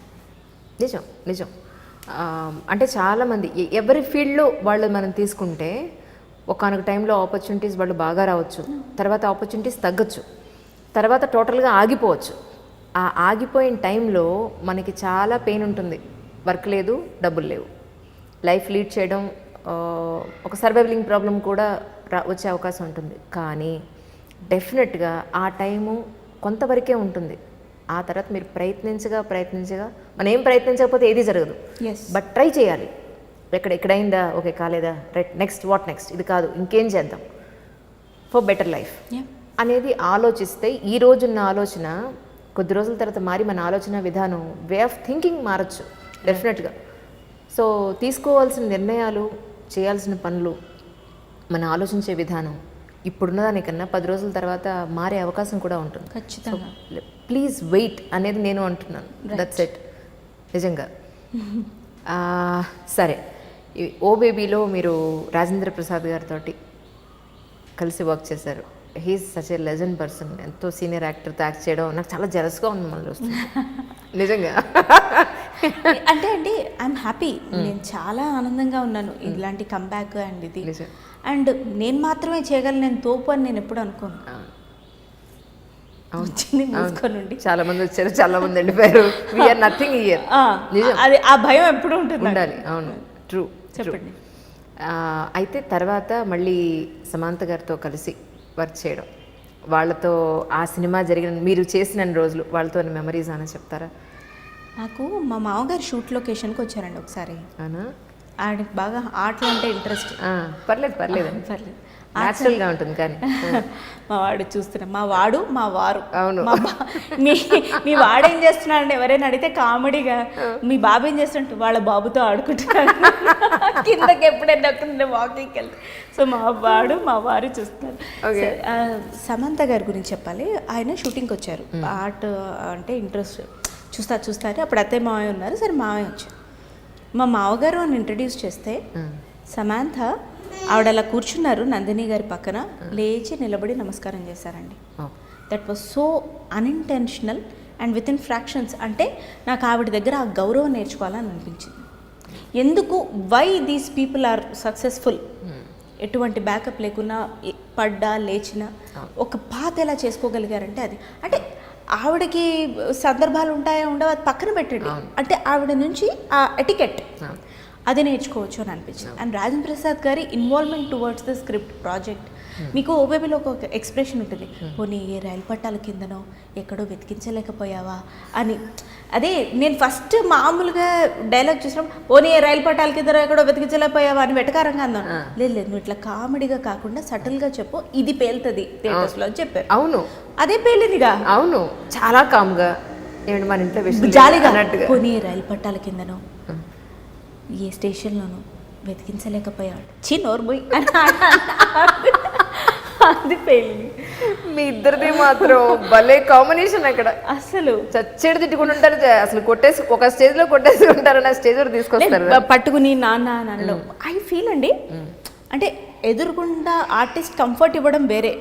నిజం. అంటే చాలామంది ఎవరి ఫీల్డ్లో వాళ్ళు మనం తీసుకుంటే ఒకనొక టైంలో ఆపర్చునిటీస్ వాళ్ళు బాగా రావచ్చు, తర్వాత ఆపర్చునిటీస్ తగ్గచ్చు, తర్వాత టోటల్గా ఆగిపోవచ్చు. ఆ ఆగిపోయిన టైంలో మనకి చాలా పెయిన్ ఉంటుంది. వర్క్ లేదు, డబ్బులు లేవు, లైఫ్ లీడ్ చేయడం, ఒక సర్వైవలింగ్ ప్రాబ్లం కూడా వచ్చే అవకాశం ఉంటుంది. కానీ డెఫినెట్గా ఆ టైము కొంతవరకే ఉంటుంది. ఆ తర్వాత మీరు ప్రయత్నించగా మనం ఏం ప్రయత్నించకపోతే ఏది జరగదు. బట్ ట్రై చేయాలి. ఎక్కడైందా, ఓకే కాలేదా, రైట్, నెక్స్ట్ వాట్ నెక్స్ట్, ఇది కాదు ఇంకేం చేద్దాం ఫర్ బెటర్ లైఫ్ అనేది ఆలోచిస్తే ఈ రోజున్న ఆలోచన కొద్ది రోజుల తర్వాత మారి మన ఆలోచన విధానం, వే ఆఫ్ థింకింగ్ మారచ్చు డెఫినెట్గా. సో తీసుకోవాల్సిన నిర్ణయాలు, చేయాల్సిన పనులు, మన ఆలోచించే విధానం ఇప్పుడున్న దానికన్నా 10 రోజుల తర్వాత మారే అవకాశం కూడా ఉంటుంది. ఖచ్చితంగా. ప్లీజ్ వెయిట్ అనేది నేను అంటున్నాను. దట్స్ ఇట్ నిజంగా. సరే, ఓ బేబీలో మీరు రాజేంద్ర ప్రసాద్ గారితో కలిసి వర్క్ చేశారు. He's such a legend person. ఎంతో సీనియర్ యాక్టర్తో యాక్ట్ చేయడం నాకు చాలా జలస్గా ఉంది మళ్ళీ వస్తుంది నిజంగా. అంటే అండి ఐఎమ్ హ్యాపీ, నేను చాలా ఆనందంగా ఉన్నాను ఇలాంటి కంబ్యాక్ అండ్ ఇది. అండ్ నేను మాత్రమే చేయగలను, నేను తోపు అని నేను ఎప్పుడు అనుకోను. చాలా మంది వచ్చారు, చాలా మంది వెళ్ళిపోయారు. We're nothing here. అది ఆ భయం ఎప్పుడు ఉండాలి. అవును, ట్రూ. చెప్పండి. అయితే తర్వాత మళ్ళీ సమాంత గారితో కలిసి వర్క్ చేయడం, వాళ్ళతో ఆ సినిమా జరిగిన మీరు చేసిన రోజులు వాళ్ళతో మెమరీస్ అని చెప్తారా? నాకు మా మామగారు షూట్ లొకేషన్కి వచ్చారండి ఒకసారి. అవునా? ఆయనకి బాగా ఆటలు అంటే ఇంట్రెస్ట్. పర్లేదు న్యాచురల్గా ఉంటుంది. కానీ మా వాడు చూస్తున్నా, మా వారు. అవును. మీ వాడు ఏం చేస్తున్నాడు ఎవరైనా అడిగితే కామెడీగా, మీ బాబు ఏం చేస్తుంటే వాళ్ళ బాబుతో ఆడుకుంటున్నాడు కిందకి ఎప్పుడైనా వాకింగ్కి వెళ్తే. సో మా వారు చూస్తున్నారు. సమంత గారి గురించి చెప్పాలి. ఆయన షూటింగ్కి వచ్చారు. ఆర్ట్ అంటే ఇంట్రెస్ట్ చూస్తారు. అప్పుడు అత్తయ్య మావయ్య ఉన్నారు. సరే మావయ్య వచ్చారు. మా మావగారు అని ఇంట్రడ్యూస్ చేస్తే సమాంత ఆవిడ అలా కూర్చున్నారు నందిని గారి పక్కన, లేచి నిలబడి నమస్కారం చేశారండి. That was so unintentional and with in fractions. అంటే నాకు ఆవిడ దగ్గర ఆ గౌరవం నేర్చుకోవాలని అనిపించింది. ఎందుకు, why these people are successful, ఎటువంటి బ్యాకప్ లేకున్నా పడ్డా లేచినా ఒక పాత ఎలా చేసుకోగలిగారంటే అది. అంటే ఆవిడకి సందర్భాలు ఉంటాయో ఉండవో అది పక్కన పెట్టండి, అంటే ఆవిడ నుంచి ఆ ఎటికెట్ అది నేర్చుకోవచ్చు అని అనిపించింది. అండ్ రాజేంద్ర ప్రసాద్ గారి involvement towards the script project మీకు ఓబేబీలో ఒక ఎక్స్ప్రెషన్ ఉంటుంది, పోనీ ఏ రైలు పట్టాల కిందనో ఎక్కడో వెతికించలేకపోయావా అని. అదే నేను ఫస్ట్ మామూలుగా డైలాగ్ చూసినప్పుడు పోనీ ఏ రైలు పట్టాల కిందనో ఎక్కడో వెతికించలేకపోయావా అని వెటకారంగా అందాం. లేదు లేదు, నువ్వు ఇట్లా కామెడీగా కాకుండా సటిల్గా చెప్పు, ఇది పేలుతుంది థియేటర్స్లో అని చెప్పారు. అవును, అదే పేలిందిగా. అవును, చాలా కామ్గా ఏమంటే మన ఇంట్లో విషయం జాలిగా అన్నట్టుగా. పోనీ రైలు పట్టాల కిందనో ఏ స్టేషన్లోనూ వెతికించలేకపోయాడు, చి నోర్బోయ్ అని అది పేలింది. మీ ఇద్దరిది మాత్రం భలే కాంబినేషన్ అక్కడ. అసలు చచ్చేడు తిట్టుకుని ఉంటారు, అసలు కొట్టేసి ఒక స్టేజ్ లో కొట్టేసి ఉంటారు, నా స్టేజ్ వరకు తీసుకొస్తారు. పట్టుకుని నాన్న అనడం ఐ ఫీల్ అండి. అంటే ఎదురుగుండా ఆర్టిస్ట్ కంఫర్ట్ ఇవ్వడం వేరే.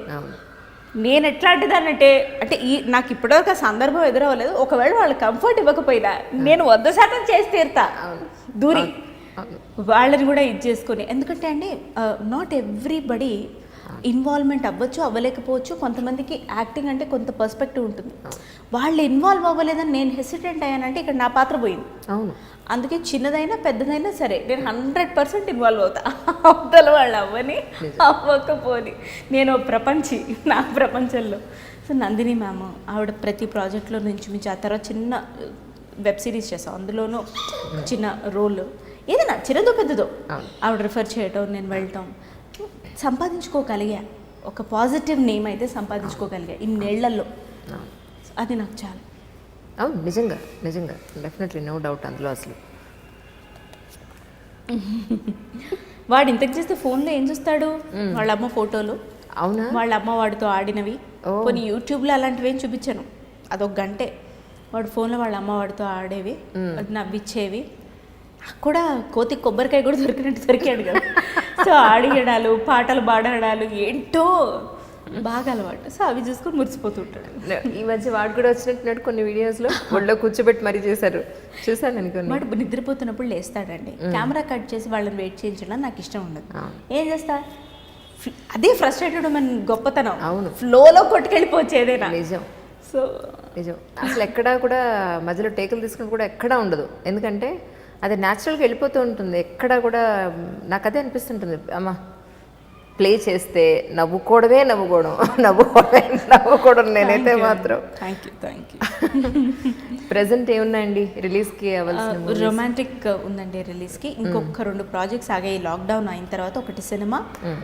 నేను ఎట్లాంటిదానంటే అంటే నాకు ఇప్పటివరకు ఆ సందర్భం ఎదురవ్వలేదు. ఒకవేళ వాళ్ళు కంఫర్ట్ ఇవ్వకపోయినా నేను 100% చేసి తీరుతా దూరి వాళ్ళని కూడా ఇది చేసుకొని. ఎందుకంటే అండి నాట్ ఎవ్రీబడి ఇన్వాల్వ్మెంట్ అవ్వచ్చు, అవ్వలేకపోవచ్చు. కొంతమందికి యాక్టింగ్ అంటే కొంత పర్స్పెక్టివ్ ఉంటుంది. వాళ్ళు ఇన్వాల్వ్ అవ్వలేదని నేను హెసిటెంట్ అయ్యానంటే ఇక్కడ నా పాత్ర పోయింది. అవును, అందుకే చిన్నదైనా పెద్దదైనా సరే నేను 100% ఇన్వాల్వ్ అవుతా. అవతల వాళ్ళు అవ్వని అవ్వకపోని నేను నా ప్రపంచంలో. సో నందిని మ్యామ్ ఆవిడ ప్రతి ప్రాజెక్ట్లో నుంచి ఆ తర్వాత చిన్న వెబ్ సిరీస్ చేసాం, అందులోనూ చిన్న రోల్ ఏదైనా చిన్నదో పెద్దదో ఆవిడ రిఫర్ చేయటం, నేను వెళ్ళటం సంపాదించుకోగలిగా. ఒక పాజిటివ్ నేమ్ అయితే సంపాదించుకోగలిగా ఇన్నేళ్లలో. అది నాకు చాలా. అవును, నిజంగా నిజంగా డెఫినెట్లీ నో డౌట్ అందులో. అసలు వాడు ఇంతకు చేస్తే ఫోన్లో ఏం చూస్తాడు, వాళ్ళ అమ్మ ఫోటోలు, అవునా, వాళ్ళ అమ్మ వాడితో ఆడినవి. కొన్ని యూట్యూబ్లో అలాంటివి ఏం చూపించాను, అదొక గంటే. వాడు ఫోన్లో వాళ్ళ అమ్మ వాడితో ఆడేవి, నవ్విచ్చేవి. కూడా కోతి కొబ్బరికాయ కూడా దొరికాడు కదా. సో ఆడియడాలు, పాటలు పాడడాలు ఏంటో బాగా అలవాటు. సో అవి చూసుకొని మురిసిపోతుంటాడు. ఈ మధ్య వాడు కూడా వచ్చినట్టున్నాడు కొన్ని వీడియోస్లో, ఒళ్ళో కూర్చోబెట్టి మరీ చేశారు, చూసాను అనుకోండి. వాడు నిద్రపోతున్నప్పుడు లేస్తాడండి, కెమెరా కట్ చేసి వాళ్ళని వెయిట్ చేయించడం నాకు ఇష్టం ఉండదు. ఏం చేస్తా, అదే ఫ్రస్ట్రేటెడ్ మన గొప్పతనం. అవును, ఫ్లోలో కొట్టుకెళ్ళిపోవచ్చేదేనా. నిజం. సో నిజం, అసలు ఎక్కడా కూడా మధ్యలో టేకులు తీసుకుని కూడా ఎక్కడా ఉండదు. ఎందుకంటే అది న్యాచురల్గా వెళ్ళిపోతూ ఉంటుంది. ఎక్కడా కూడా నాకు అదే అనిపిస్తుంటుంది, అమ్మ ప్లే చేస్తే నవ్వుకోవడం నేనైతే మాత్రం. Thank you. ప్రెసెంట్ ఏమున్నాయండి రిలీజ్కి అవ్వాల్సిన? రొమాంటిక్ ఉందండి రిలీజ్కి. ఇంకొక 2 ప్రాజెక్ట్స్ ఆగాయి లాక్డౌన్ అయిన తర్వాత. ఒకటి సినిమా,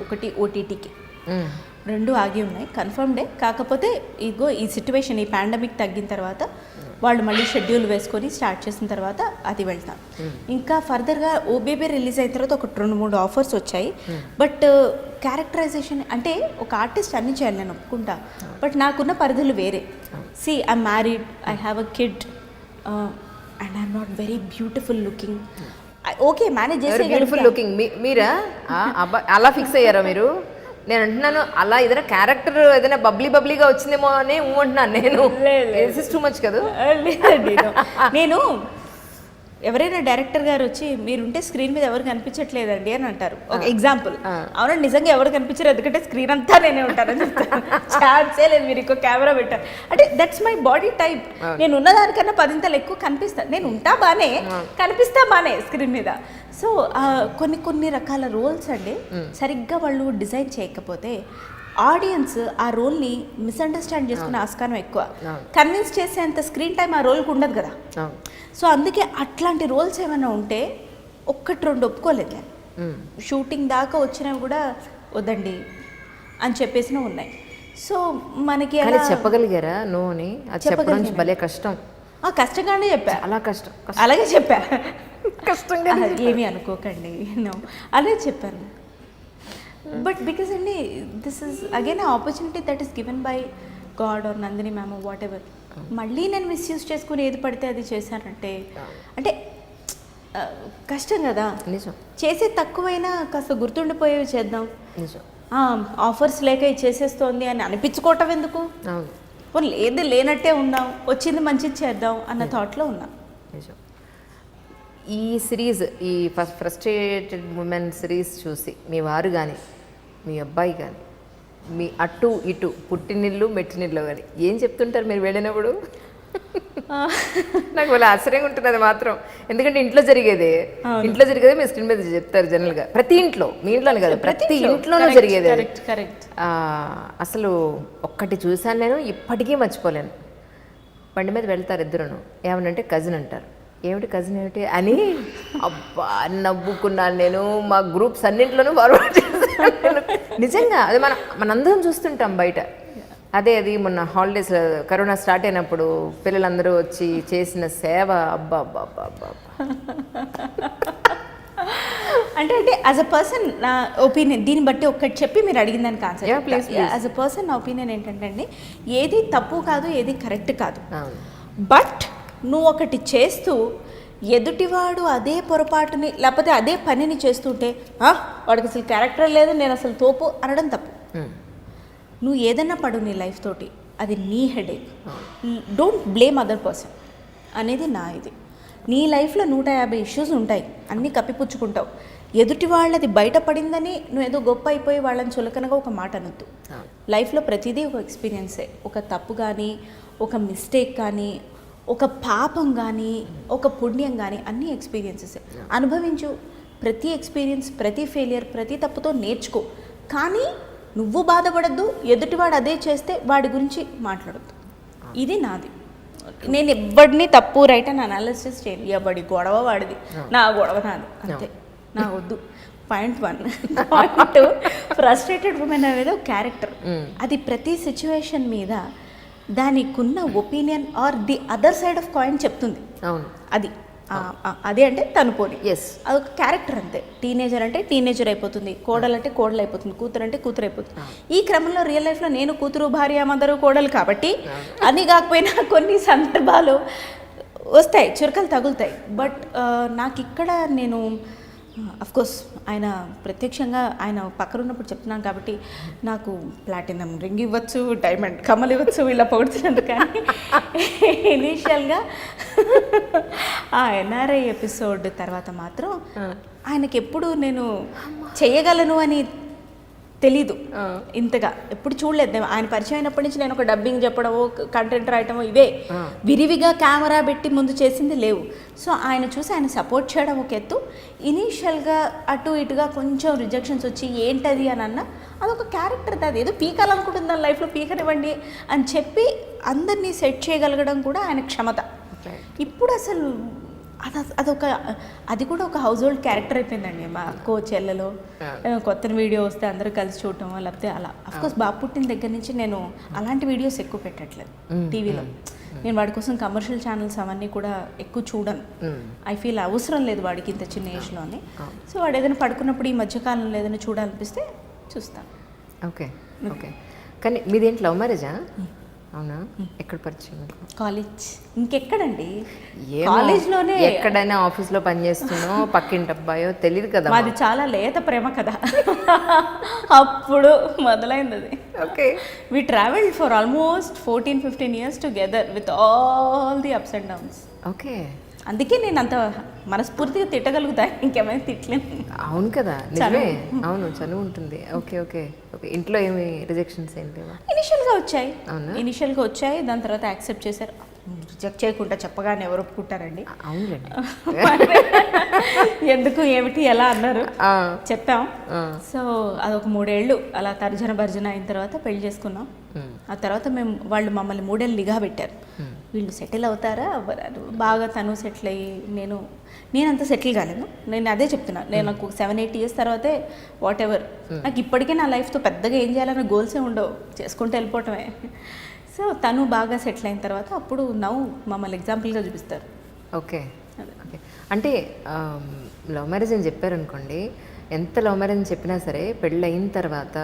ఒకటి ఓటీటీకి. 2 ఆగి ఉన్నాయి, కన్ఫర్మ్డే. కాకపోతే ఇగో ఈ సిచ్యువేషన్, ఈ పాండమిక్ తగ్గిన తర్వాత వాళ్ళు మళ్ళీ షెడ్యూల్ వేసుకొని స్టార్ట్ చేసిన తర్వాత అది వెళ్తాం. ఇంకా ఫర్దర్గా ఓబేబీ రిలీజ్ అయిన తర్వాత ఒక 2-3 ఆఫర్స్ వచ్చాయి. బట్ క్యారెక్టరైజేషన్ అంటే ఒక ఆర్టిస్ట్ అన్నీ చేయాలి, నేను ఒప్పుకుంటా. బట్ నాకున్న పరిధులు వేరే. I'm married, I have a kid and I'm not very beautiful looking. Okay, manage చేసే బ్యూటిఫుల్ లుకింగ్ మీరా? అలా ఫిక్స్ అయ్యారా మీరు? నేను అంటున్నాను అలా ఏదైనా క్యారెక్టర్ ఏదైనా బబ్లీగా వచ్చిందేమో అని అంటున్నాను నేను. టూ మచ్ కదా. నేను ఎవరైనా డైరెక్టర్ గారు వచ్చి మీరుంటే స్క్రీన్ మీద ఎవరు కనిపించట్లేదండి అని అంటారు, ఒక ఎగ్జాంపుల్. అవునండి, నిజంగా ఎవరు కనిపించారు, ఎందుకంటే స్క్రీన్ అంతా నేనే ఉంటానని చెప్తాను. ఛాన్సే లేదు, మీరు ఇంకో కెమెరా పెట్టారు అంటే దట్స్ మై బాడీ టైప్. నేను ఉన్నదానికన్నా 10 ఎక్కువ కనిపిస్తాను. నేను ఉంటా బానే, కనిపిస్తా బానే స్క్రీన్ మీద. సో కొన్ని రకాల రోల్స్ అండి సరిగ్గా వాళ్ళు డిజైన్ చేయకపోతే ఆడియన్స్ ఆ రోల్ని మిస్అండర్స్టాండ్ చేసుకునే ఆస్కారం ఎక్కువ. కన్విన్స్ చేసేంత స్క్రీన్ టైం ఆ రోల్కి ఉండదు కదా. సో అందుకే అట్లాంటి రోల్స్ ఏమైనా ఉంటే 1-2 ఒప్పుకోలేదు నేను. షూటింగ్ దాకా వచ్చినవి కూడా వద్దండి అని చెప్పేసినా ఉన్నాయి. సో మనకి అలా చెప్పగలిగారా నో అని? చెప్పడం భలే కష్టం. కష్టంగానే చెప్పా, అలా కష్టం, అలాగే చెప్పా, కష్టంగా ఏమీ అనుకోకండి నో అలాగే చెప్పాను. బట్ బికాస్ అండి this is again opportunity that is given by God or Nandini ma'am whatever. మళ్ళీ నేను మిస్యూజ్ చేసుకుని ఏది పడితే అది చేశానంటే అంటే కష్టం కదా. చేసే తక్కువైనా కాస్త గుర్తుండిపోయేవి చేద్దాం. ఆఫర్స్ లేక ఇది చేసేస్తోంది అని అనిపించుకోవటం ఎందుకు? లేదు లేనట్టే ఉందాం, వచ్చింది మంచిది చేద్దాం అన్న థాట్లో ఉన్నా. ఈ సిరీస్, ఈ ఫ్రస్ట్రేటెడ్ ఉమెన్ సిరీస్ చూసి మీ వారు కానీ మీ అబ్బాయి కానీ మీ అటు ఇటు పుట్టినిల్లు మెట్టినిల్లు కానీ ఏం చెప్తుంటారు మీరు వెళ్ళినప్పుడు? నాకు వాళ్ళ ఆశ్చర్యంగా ఉంటుంది అది మాత్రం. ఎందుకంటే ఇంట్లో జరిగేది మీ స్క్రీన్ మీద చెప్తారు జనరల్గా. ప్రతి ఇంట్లో, మీ ఇంట్లోనే కదా, ప్రతి ఇంట్లోనూ జరిగేది. అసలు ఒక్కటి చూశాను నేను, ఇప్పటికీ మర్చిపోలేను. బండి మీద వెళ్తారు ఇద్దరును, ఏమనంటే కజిన్ అంటారు. ఏమిటి కజిన్ ఏమిటి అని అబ్బా నవ్వుకున్నాను నేను. మా గ్రూప్స్ అన్నింటిలోనూ ఫార్వర్డ్ చేస్తాను. నిజంగా అది మనందరం చూస్తుంటాం బయట. అది మొన్న హాలిడేస్ కరోనా స్టార్ట్ అయినప్పుడు పిల్లలందరూ వచ్చి చేసిన సేవ, అబ్బా అబ్బా అబ్బా అబ్బా. అంటే యాజ్ అ పర్సన్ నా ఒపీనియన్ దీన్ని బట్టి ఒక్కటి చెప్పి మీరు అడిగిన దానికి ఆన్సర్. యాజ్ అ పర్సన్ నా ఒపీనియన్ ఏంటంటే అండి, ఏది తప్పు కాదు, ఏది కరెక్ట్ కాదు. బట్ నువ్వు ఒకటి చేస్తూ ఎదుటివాడు అదే పొరపాటుని లేకపోతే అదే పనిని చేస్తుంటే వాడికి అసలు క్యారెక్టర్ లేదు, నేను అసలు తోపు అనడం తప్పు. నువ్వు ఏదన్నా పడు నీ లైఫ్ తోటి, అది నీ headache. Don't blame other person అనేది నా ఇది. నీ లైఫ్లో 150 ఇష్యూస్ ఉంటాయి, అన్నీ కప్పిపుచ్చుకుంటావు. ఎదుటి వాళ్ళది బయటపడిందని నువ్వు ఏదో గొప్ప అయిపోయి వాళ్ళని చులకనగా ఒక మాట అనొద్దు. లైఫ్లో ప్రతిదీ ఒక ఎక్స్పీరియన్సే. ఒక తప్పు కానీ, ఒక మిస్టేక్ కానీ, ఒక పాపం కానీ, ఒక పుణ్యం కానీ, అన్నీ ఎక్స్పీరియన్సెసే. అనుభవించు. ప్రతి ఎక్స్పీరియన్స్, ప్రతి ఫెయిలియర్, ప్రతి తప్పుతో నేర్చుకో. కానీ నువ్వు బాధపడద్దు, ఎదుటివాడు అదే చేస్తే వాడి గురించి మాట్లాడద్దు. ఇది నాది. నేను ఎవడిని తప్పు రైట్ అని అనాలిసిస్ చేయను. ఎవడి గొడవ వాడిది, నా గొడవ నాది, అంతే. నా వద్దు. పాయింట్ 1. పాయింట్ 2, ఫ్రస్ట్రేటెడ్ ఉమెన్ అనేది ఒక క్యారెక్టర్. అది ప్రతి సిచ్యువేషన్ మీద దానికున్న opinion or the other side of coin చెప్తుంది. అది అంటే తను పోని. అదొక క్యారెక్టర్ అంతే. టీనేజర్ అంటే టీనేజర్ అయిపోతుంది, కోడలు అంటే కోడలు అయిపోతుంది, కూతురు అంటే కూతురు అయిపోతుంది. ఈ క్రమంలో రియల్ లైఫ్లో నేను కూతురు, భార్య, మదరు, కోడలు కాబట్టి అని కాకపోయినా కొన్ని సందర్భాలు వస్తాయి, చురకలు తగులుతాయి. బట్ నాకు ఇక్కడ నేను అఫ్కోర్స్ ఆయన ప్రత్యక్షంగా ఆయన పక్కన ఉన్నప్పుడు చెప్తున్నాను కాబట్టి నాకు ప్లాటినం రింగ్ ఇవ్వచ్చు, డైమండ్ కమ్మలు ఇవ్వచ్చు, ఇలా పొగుడుతున్నాను. కానీ ఇనీషియల్గా ఆ ఎన్ఆర్ఐ ఎపిసోడ్ తర్వాత మాత్రం ఆయనకి ఎప్పుడు నేను చేయగలను అని తెలీదు. ఇంతగా ఎప్పుడు చూడలేదు. ఆయన పరిచయం అయినప్పటి నుంచి నేను ఒక డబ్బింగ్ చెప్పడమో, కంటెంట్ రాయటమో, ఇవే విరివిగా కెమెరా పెట్టి ముందు చేసింది లేవు. సో ఆయన చూసి ఆయన సపోర్ట్ చేయడం ఒక ఎత్తు. ఇనీషియల్గా అటు ఇటుగా కొంచెం రిజెక్షన్స్ వచ్చి ఏంటది అని అన్న, అదొక క్యారెక్టర్. అది ఏదో పీకాలనుకుంటుంది దాని లైఫ్లో, పీకనివ్వండి అని చెప్పి అందరినీ సెట్ చేయగలగడం కూడా ఆయన క్షమత. ఇప్పుడు అసలు అది కూడా ఒక హౌస్ హోల్డ్ క్యారెక్టర్ అయిపోయిందండి. మా అక్కో చెల్లెలో కొత్త వీడియో వస్తే అందరూ కలిసి చూడటం, లేకపోతే అలా. అఫ్కోర్స్ బాబు పుట్టిన దగ్గర నుంచి నేను అలాంటి వీడియోస్ ఎక్కువ పెట్టట్లేదు టీవీలో. నేను వాడి కోసం కమర్షియల్ ఛానల్స్ అవన్నీ కూడా ఎక్కువ చూడను. ఐ ఫీల్ అవసరం లేదు వాడికి ఇంత చిన్న ఏజ్లోనే. సో వాడు ఏదైనా పడుకున్నప్పుడు ఈ మధ్యకాలంలో ఏదైనా చూడాలనిపిస్తే చూస్తాను. Okay okay. కానీ మీదేంటి లవ్ మ్యారేజా? అవునా? ఎక్కడ పరిచయం? కాలేజ్. ఇంకెక్కడండి, కాలేజ్లోనే. ఎక్కడైనా ఆఫీస్లో పనిచేస్తున్నావు, పక్కింటి అబ్బాయో తెలియదు కదా. మాది చాలా లేత ప్రేమ కదా, అప్పుడు మొదలైంది అది. Okay. We travelled for almost 14-15 years together with all the ups and downs. Okay. అందుకే నేను అంత మనస్ఫూర్తిగా తిట్టగలుగుతా, ఇంకేమైనా తిట్టలేను. అవును కదా, నిజమే. అవును, చనువు ఉంటుంది. Okay okay okay. ఇంట్లో ఏమి రిజెక్షన్స్ ఏంటి? ఇనిషియల్గా వచ్చాయి, దాని తర్వాత యాక్సెప్ట్ చేశారు. రిజెక్ట్ చేయకుండా చెప్పగానే ఎవరు ఒప్పుకుంటారండి? అవునండి. ఎందుకు, ఏమిటి, ఎలా అన్నారు, చెప్పాం. సో అదొక 3 ఏళ్ళు అలా తర్జన భర్జన అయిన తర్వాత పెళ్లి చేసుకున్నాం. ఆ తర్వాత వాళ్ళు మమ్మల్ని 3 ఏళ్ళు నిఘా పెట్టారు. వీళ్ళు సెటిల్ అవుతారా అవ్వరారు. బాగా తను సెటిల్ అయ్యి నేనంత సెటిల్ కాలేను. నేను అదే చెప్తున్నా, నేను నాకు 7-8 years తర్వాతే వాట్ ఎవర్. నాకు ఇప్పటికే నా లైఫ్తో పెద్దగా ఏం చేయాలన్న గోల్సే ఉండవు, చేసుకుంటూ వెళ్ళిపోవటమే. సో తను బాగా సెటిల్ అయిన తర్వాత అప్పుడు మమ్మల్ని ఎగ్జాంపుల్గా చూపిస్తారు. Okay okay. అంటే లవ్ మ్యారేజ్ అని చెప్పారనుకోండి, ఎంత లవ్ మ్యారేజ్ అని చెప్పినా సరే పెళ్ళి అయిన తర్వాత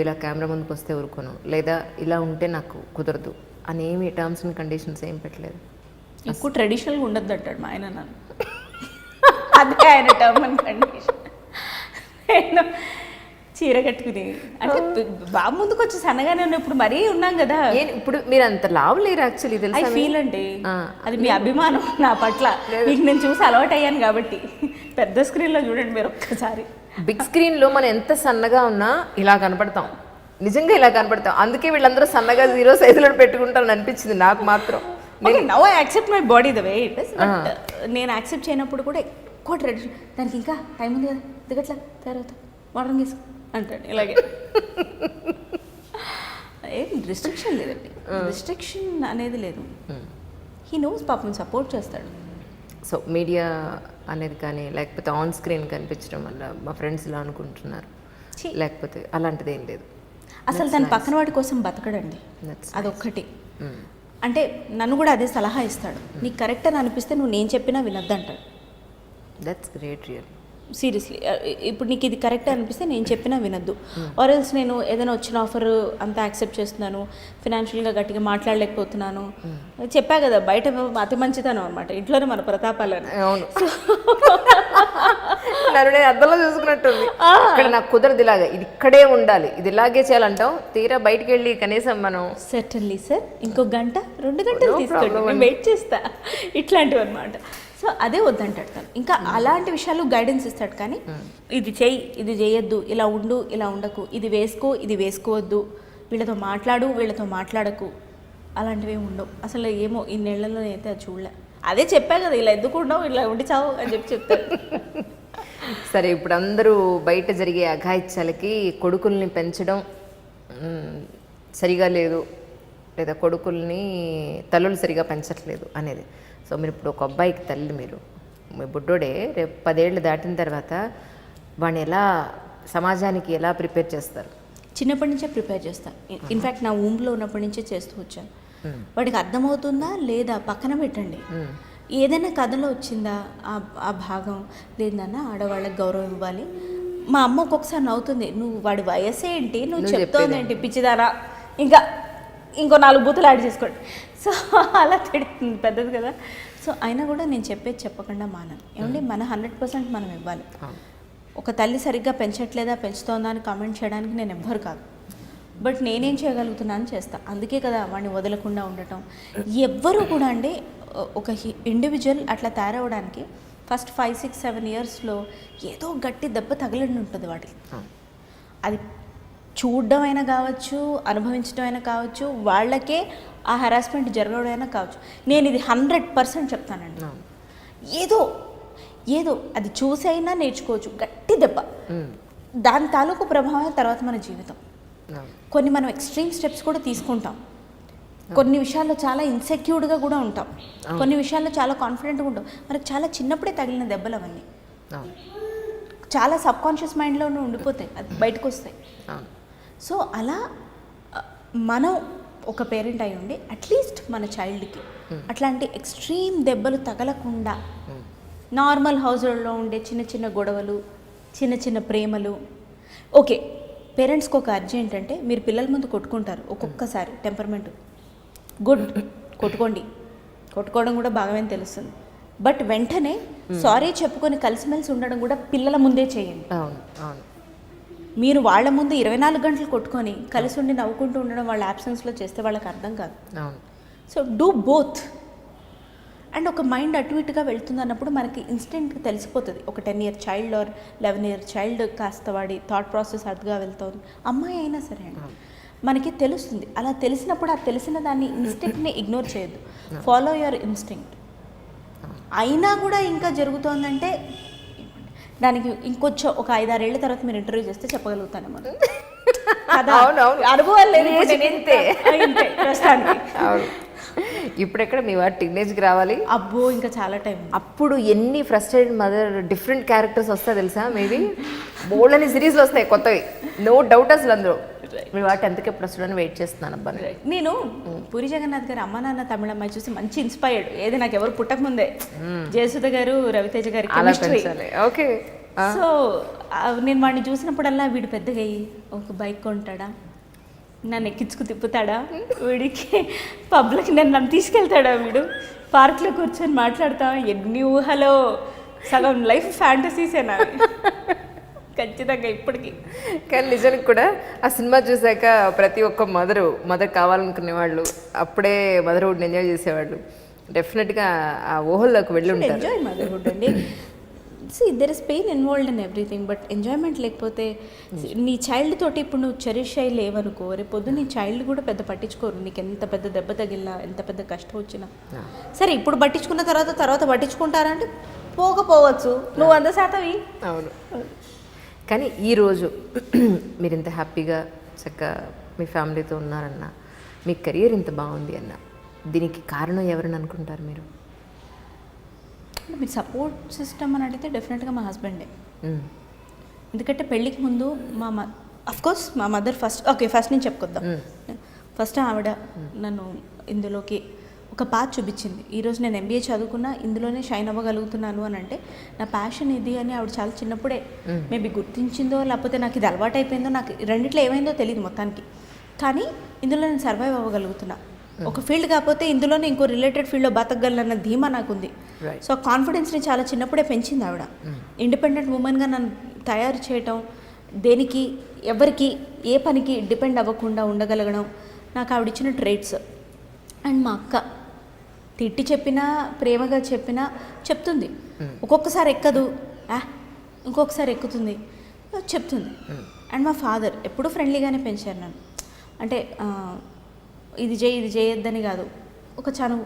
ఇలా కెమెరా ముందుకు వస్తే ఊరుకోను, లేదా ఇలా ఉంటే నాకు కుదరదు అని ఏమి టర్మ్స్ అండ్ కండిషన్స్ ఏం పెట్టలేదు. ఎక్కువ ట్రెడిషనల్గా ఉండద్దు అంటాడు మా ఆయన. నన్ను అదే ఆయన టర్మ్ అండ్ కండిషన్. నేను చీర కట్టుకుని అంటే బాబు ముందుకు వచ్చి సన్నగానే ఉన్న, ఇప్పుడు మరీ ఉన్నాం కదా. ఇప్పుడు మీరు అంత లావు లేరు యాక్చువల్లీ, తెలుసు. ఐ ఫీల్ అండి, అది మీ అభిమానం నా పట్ల. మీకు నేను చూసి అలవాటు అయ్యాను కాబట్టి. పెద్ద స్క్రీన్లో చూడండి మీరు ఒక్కసారి. బిగ్ స్క్రీన్లో మనం ఎంత సన్నగా ఉన్నా ఇలా కనపడతాం, నిజంగా ఇలా కనపడతాం. అందుకే వీళ్ళందరూ సన్నగా 0 size పెట్టుకుంటారని అనిపించింది నాకు మాత్రం. Now I accept my body the way it is. But నేను యాక్సెప్ట్ చేయనప్పుడు కూడా ఎక్కువ ట్రెడిషన్, దానికి ఇంకా టైం ఉంది కదా దిగట్లా తర్వాత వాటర్ తీసుకో అంటాడు ఇలాగే. ఏం రిస్ట్రిక్షన్ లేదండి, రిస్ట్రిక్షన్ అనేది లేదు. హీ నోస్ పాపం సపోర్ట్ చేస్తాడు. సో మీడియా అనేది కానీ లేకపోతే ఆన్ స్క్రీన్ కనిపించడం వల్ల మా ఫ్రెండ్స్ ఇలా అనుకుంటున్నారు లేకపోతే అలాంటిది ఏం లేదు. అసలు తన పక్కన వాడి కోసం బతకడండి, అదొక్కటి. అంటే నన్ను కూడా అదే సలహా ఇస్తాడు, నీకు కరెక్ట్ అని అనిపిస్తే నువ్వు నేను చెప్పినా వినొద్దంటాడు. That's great real. సీరియస్లీ, ఇప్పుడు నీకు ఇది కరెక్ట్ అనిపిస్తే నేను చెప్పినా వినొద్దు. ఆర్ ఎల్స్ నేను ఏదైనా వచ్చిన ఆఫర్ అంతా యాక్సెప్ట్ చేస్తున్నాను, ఫినాన్షియల్గా గట్టిగా మాట్లాడలేకపోతున్నాను, చెప్పా కదా బయట అతి మంచితనం అనమాట, ఇంట్లోనే మన ప్రతాపాలని. అవును, నన్ను నేను అద్దంలో చూసుకున్నట్టుంది. ఇక్కడ నాకు కుదరదు, ఇలాగే ఇది ఇక్కడే ఉండాలి, ఇది ఇలాగే చేయాలంటాం. తీరా బయటికి వెళ్ళి కనీసం మనం సర్టన్లీ సార్ ఇంకో గంట 2 గంటలు తీసుకోండి, నేను వెయిట్ చేస్తా, ఇట్లాంటివి అనమాట. సో అదే వద్దంటాడు తను. ఇంకా అలాంటి విషయాలు గైడెన్స్ ఇస్తాడు, కానీ ఇది చెయ్యి, ఇది చేయొద్దు, ఇలా ఉండు, ఇలా ఉండకు, ఇది వేసుకో, ఇది వేసుకోవద్దు, వీళ్ళతో మాట్లాడు, వీళ్ళతో మాట్లాడకు, అలాంటివి ఉండవు అసలు. ఏమో ఇన్నేళ్లలో అయితే అది చూడలే. అదే చెప్పా కదా, ఇలా ఎందుకు ఉండవు, ఇలా ఉండి చావు అని చెప్పి చెప్తాడు. సరే, ఇప్పుడు అందరూ బయట జరిగే అఘాయిత్యాలకి కొడుకుల్ని పెంచడం సరిగా లేదు, లేదా కొడుకుల్ని తల్లులు సరిగా పెంచట్లేదు అనేది. సో మీరు ఇప్పుడు ఒక అబ్బాయికి తల్లి, మీరు మీ బుడ్డోడే రేపు 10 ఏళ్ళు దాటిన తర్వాత వాడిని ఎలా సమాజానికి ఎలా ప్రిపేర్ చేస్తారు? చిన్నప్పటి నుంచే ప్రిపేర్ చేస్తాను. ఇన్ఫ్యాక్ట్ నా ఊంలో ఉన్నప్పటి నుంచే చేస్తూ వచ్చాను. వాడికి అర్థమవుతుందా లేదా పక్కన పెట్టండి, ఏదైనా కథలో వచ్చిందా ఆ భాగం, లేదన్నా ఆడవాళ్ళకి గౌరవం ఇవ్వాలి. మా అమ్మ ఒక్కొక్కసారి నవ్వుతుంది, నువ్వు వాడి వయసు ఏంటి, నువ్వు చెప్తోంది ఏంటి పిచ్చిదారా, ఇంకా ఇంకో 4 బూతులు యాడ్ చేసుకోండి. సో అలా తిడుతుంది, పెద్దది కదా. సో అయినా కూడా నేను చెప్పేది చెప్పకుండా మానను. ఏమంటే మన 100% మనం ఇవ్వాలి. ఒక తల్లి సరిగ్గా పెంచట్లేదా పెంచుతోందా అని కామెంట్ చేయడానికి నేను ఎవ్వరు కాదు, బట్ నేనేం చేయగలుగుతున్నాను చేస్తా. అందుకే కదా వాడిని వదలకుండా ఉండటం. ఎవ్వరూ కూడా అండి ఒక ఇండివిజువల్ అట్లా తయారవడానికి ఫస్ట్ 5, 6, 7 ఇయర్స్లో ఏదో గట్టి దెబ్బ తగిలిండి ఉంటుంది వాటికి. అది చూడడం అయినా కావచ్చు, అనుభవించడం అయినా కావచ్చు, వాళ్ళకే ఆ హెరాస్మెంట్ జరగడం అయినా కావచ్చు. నేను ఇది 100% చెప్తానండి. ఏదో అది చూసి అయినా నేర్చుకోవచ్చు, గట్టి దెబ్బ, దాని తాలూకు ప్రభావం తర్వాత మన జీవితం. కొన్ని మనం ఎక్స్ట్రీమ్ స్టెప్స్ కూడా తీసుకుంటాం, కొన్ని విషయాల్లో చాలా ఇన్సెక్యూర్డ్గా కూడా ఉంటాం, కొన్ని విషయాల్లో చాలా కాన్ఫిడెంట్గా ఉంటాం. మనకు చాలా చిన్నప్పుడే తగిలిన దెబ్బలు అవన్నీ చాలా సబ్కాన్షియస్ మైండ్లోనే ఉండిపోతాయి, అది బయటకు వస్తాయి. సో అలా మనం ఒక పేరెంట్ అయి ఉండి అట్లీస్ట్ మన చైల్డ్కి అట్లాంటి ఎక్స్ట్రీమ్ దెబ్బలు తగలకుండా నార్మల్ హౌస్లో ఉండే చిన్న చిన్న గొడవలు, చిన్న చిన్న ప్రేమలు. ఓకే, పేరెంట్స్కి ఒక అర్జీ ఏంటంటే మీరు పిల్లల ముందు కొట్టుకుంటారు ఒక్కొక్కసారి, టెంపర్మెంట్ గుడ్, కొట్టుకోవడం కూడా బాగానే తెలుస్తుంది. బట్ వెంటనే సారీ చెప్పుకొని కలిసిమెలిసి ఉండడం కూడా పిల్లల ముందే చేయండి. మీరు వాళ్ళ ముందు 24 గంటలు కొట్టుకొని కలిసి ఉండి నవ్వుకుంటూ ఉండడం వాళ్ళ యాబ్సెన్స్లో చేస్తే వాళ్ళకి అర్థం కాదు. So do both. అండ్ ఒక మైండ్ అటు ఇటుగా వెళ్తుంది అన్నప్పుడు మనకి ఇన్స్టెంట్గా తెలిసిపోతుంది. ఒక 10 year child or 11 year child కాస్త వాడి థాట్ ప్రాసెస్ అటుగా వెళ్తుంది, అమ్మాయి అయినా సరే అండి మనకి తెలుస్తుంది. అలా తెలిసినప్పుడు ఆ తెలిసిన దాన్ని ఇన్స్టింక్ట్ని ఇగ్నోర్ చేయొద్దు, ఫాలో యువర్ ఇన్స్టింక్ట్. అయినా కూడా ఇంకా జరుగుతోందంటే దానికి ఇంకొంచెం ఒక 5-6 ఏళ్ల తర్వాత మీరు ఇంటర్వ్యూ చేస్తే చెప్పగలుగుతానేమో. అనుభవాలు లేదు ఇప్పుడు ఎక్కడ మీ వాడు టీనేజ్కి రావాలి, అబ్బో ఇంకా చాలా టైం. అప్పుడు ఎన్ని ఫ్రస్ట్రేటెడ్ మదర్ డిఫరెంట్ క్యారెక్టర్స్ వస్తాయి తెలుసా. మేబీ బోల్డ్ సిరీస్లు వస్తాయి కొత్తవి, నో డౌట్. అసలు అందరూ మీ వాటి 10th ఎప్పుడు వస్తుందని వెయిట్ చేస్తున్నాను అబ్బా. నేను పూరి జగన్నాథ్ గారు అమ్మ నాన్న తమిళమ్మాయి చూసి మంచి ఇన్స్పైర్డ్. ఏది నాకు ఎవరు పుట్టక ముందే జయసుధ గారు, రవితేజ గారి కెమిస్ట్రీ. ఓకే, సో నేను వాడిని చూసినప్పుడల్లా వీడు పెద్దగా అయ్యి ఒక బైక్ కొంటాడా, నన్ను ఎక్కించుకు తిప్పుతాడా, వీడికి పబ్లిక్ నన్ను తీసుకెళ్తాడా, వీడు పార్క్లో కూర్చొని మాట్లాడతా, ఎన్ని ఊహలో సగం లైఫ్ ఫ్యాంటసీసేనా ఖచ్చితంగా ఇప్పటికీ. కానీ నిజానికి కూడా ఆ సినిమా చూసాక ప్రతి ఒక్క మదర్ కావాలనుకునే వాళ్ళు అప్పుడే మదర్హుడ్ని ఎంజాయ్ చేసేవాళ్ళు. డెఫినెట్గా ఆ ఊహల్లోకి వెళ్ళి ఉంటారు. ఎంజాయ్ మదర్హుడ్ అండి. There is pain involved in everything, but enjoyment లేకపోతే నీ చైల్డ్ తోటి ఇప్పుడు నువ్వు చెరిష్ అయ్యి లేవనుకో, రేపు పొద్దు నీ చైల్డ్ కూడా పెద్ద పట్టించుకోరు. నీకు ఎంత పెద్ద దెబ్బ తగిలినా, ఎంత పెద్ద కష్టం వచ్చినా సరే, ఇప్పుడు పట్టించుకున్న తర్వాత పట్టించుకుంటారంటే పోకపోవచ్చు, నువ్వు 100% అవును. కానీ ఈరోజు మీరు ఇంత హ్యాపీగా చక్కగా మీ ఫ్యామిలీతో ఉన్నారన్న, మీ కెరియర్ ఇంత బాగుంది అన్న, దీనికి కారణం ఎవరని అనుకుంటారు మీరు? మీ సపోర్ట్ సిస్టమ్ అని అడిగితే డెఫినెట్గా మా హస్బెండే. ఎందుకంటే పెళ్ళికి ముందు కోర్స్ మా మదర్ ఫస్ట్ నుంచి చెప్పుకొద్దాం. ఫస్ట్ ఆవిడ నన్ను ఇందులోకి ఒక పాత్ చూపించింది. ఈరోజు నేను MBA చదువుకున్నా, ఇందులోనే షైన్ అవ్వగలుగుతున్నాను అని అంటే నా ప్యాషన్ ఇది అని ఆవిడ చాలా చిన్నప్పుడే మేబీ గుర్తించిందో, లేకపోతే నాకు ఇది అలవాటు అయిపోయిందో, నాకు రెండిట్లో ఏమైందో తెలియదు మొత్తానికి. కానీ ఇందులో నేను సర్వైవ్ అవ్వగలుగుతున్నా. ఒక ఫీల్డ్ కాకపోతే ఇందులోనే ఇంకో రిలేటెడ్ ఫీల్డ్లో బతకగలన్న ధీమా నాకుంది. సో కాన్ఫిడెన్స్ని చాలా చిన్నప్పుడే పెంచింది ఆవిడ. ఇండిపెండెంట్ ఉమెన్గా నన్ను తయారు చేయటం, దేనికి ఎవరికి ఏ పనికి డిపెండ్ అవ్వకుండా ఉండగలగడం నాకు ఆవిడ ఇచ్చిన ట్రేట్స్. అండ్ మా అక్క తిట్టి చెప్పినా, ప్రేమగా చెప్పినా చెప్తుంది. ఒక్కొక్కసారి ఎక్కదు, ఇంకొకసారి ఎక్కుతుంది, చెప్తుంది. అండ్ మా ఫాదర్ ఎప్పుడూ ఫ్రెండ్లీగానే పెంచారు నన్ను. అంటే ఇది చేయొద్దని కాదు, ఒక చనువు.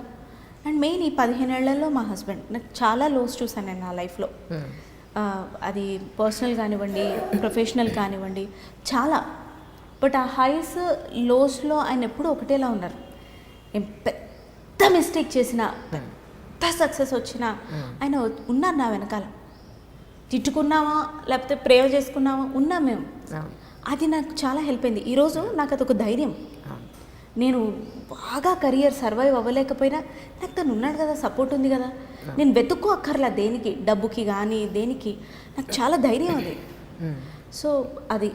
అండ్ మెయిన్ ఈ 15 ఏళ్లలో మా హస్బెండ్, నాకు చాలా లోస్ చూసాను నేను నా లైఫ్లో. అది పర్సనల్ కానివ్వండి, ప్రొఫెషనల్ కానివ్వండి, చాలా. బట్ ఆ హైస్ లోస్లో ఆయన ఎప్పుడూ ఒకటేలా ఉన్నారు. పెద్ద మిస్టేక్ చేసిన, పెద్ద సక్సెస్ వచ్చినా ఆయన ఉన్నారు నా వెనకాల. తిట్టుకున్నామా లేకపోతే ప్రేమ చేసుకున్నామా, ఉన్నాం మేము. అది నాకు చాలా హెల్ప్ అయింది. ఈరోజు నాకు అదొక ధైర్యం. నేను బాగా కెరియర్ సర్వైవ్ అవ్వలేకపోయినా నాకు తను ఉన్నాడు కదా, సపోర్ట్ ఉంది కదా, నేను వెతుక్కో అక్కర్లా దేనికి, డబ్బుకి కానీ దేనికి. నాకు చాలా ధైర్యం అది. సో అది.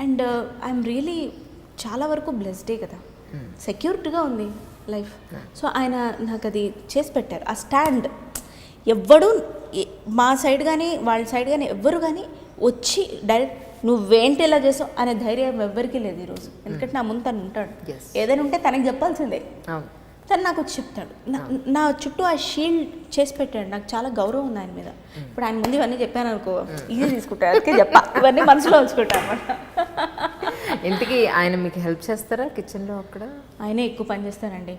అండ్ ఐఎమ్ రియలీ చాలా వరకు బ్లెస్డే కదా, సెక్యూర్డ్గా ఉంది లైఫ్. సో ఆయన నాకు అది చేసి పెట్టారు. ఆ స్టాండ్ ఎవ్వడు మా సైడ్ కానీ వాళ్ళ సైడ్ కానీ ఎవ్వరు కానీ వచ్చి డైరెక్ట్ నువ్వేంటి ఇలా చేసావు అనే ధైర్యం ఎవ్వరికీ లేదు ఈరోజు. ఎందుకంటే నా ముందు తను ఉంటాడు. ఏదైనా ఉంటే తనకి చెప్పాల్సిందే, తను నాకు వచ్చి చెప్తాడు. నా చుట్టూ ఆ షీల్డ్ చేసి పెట్టాడు. నాకు చాలా గౌరవం ఉంది ఆయన మీద. ఇప్పుడు ఆయన ముందు ఇవన్నీ చెప్పాను అనుకో, ఈజీ తీసుకుంటాను. అందుకే చెప్పా, ఇవన్నీ మనసులో ఉంచుకుంటాను అన్నమాట. ఇంతకీ ఆయన మీకు హెల్ప్ చేస్తారా కిచెన్లో? అక్కడ ఆయనే ఎక్కువ పని చేస్తానండి.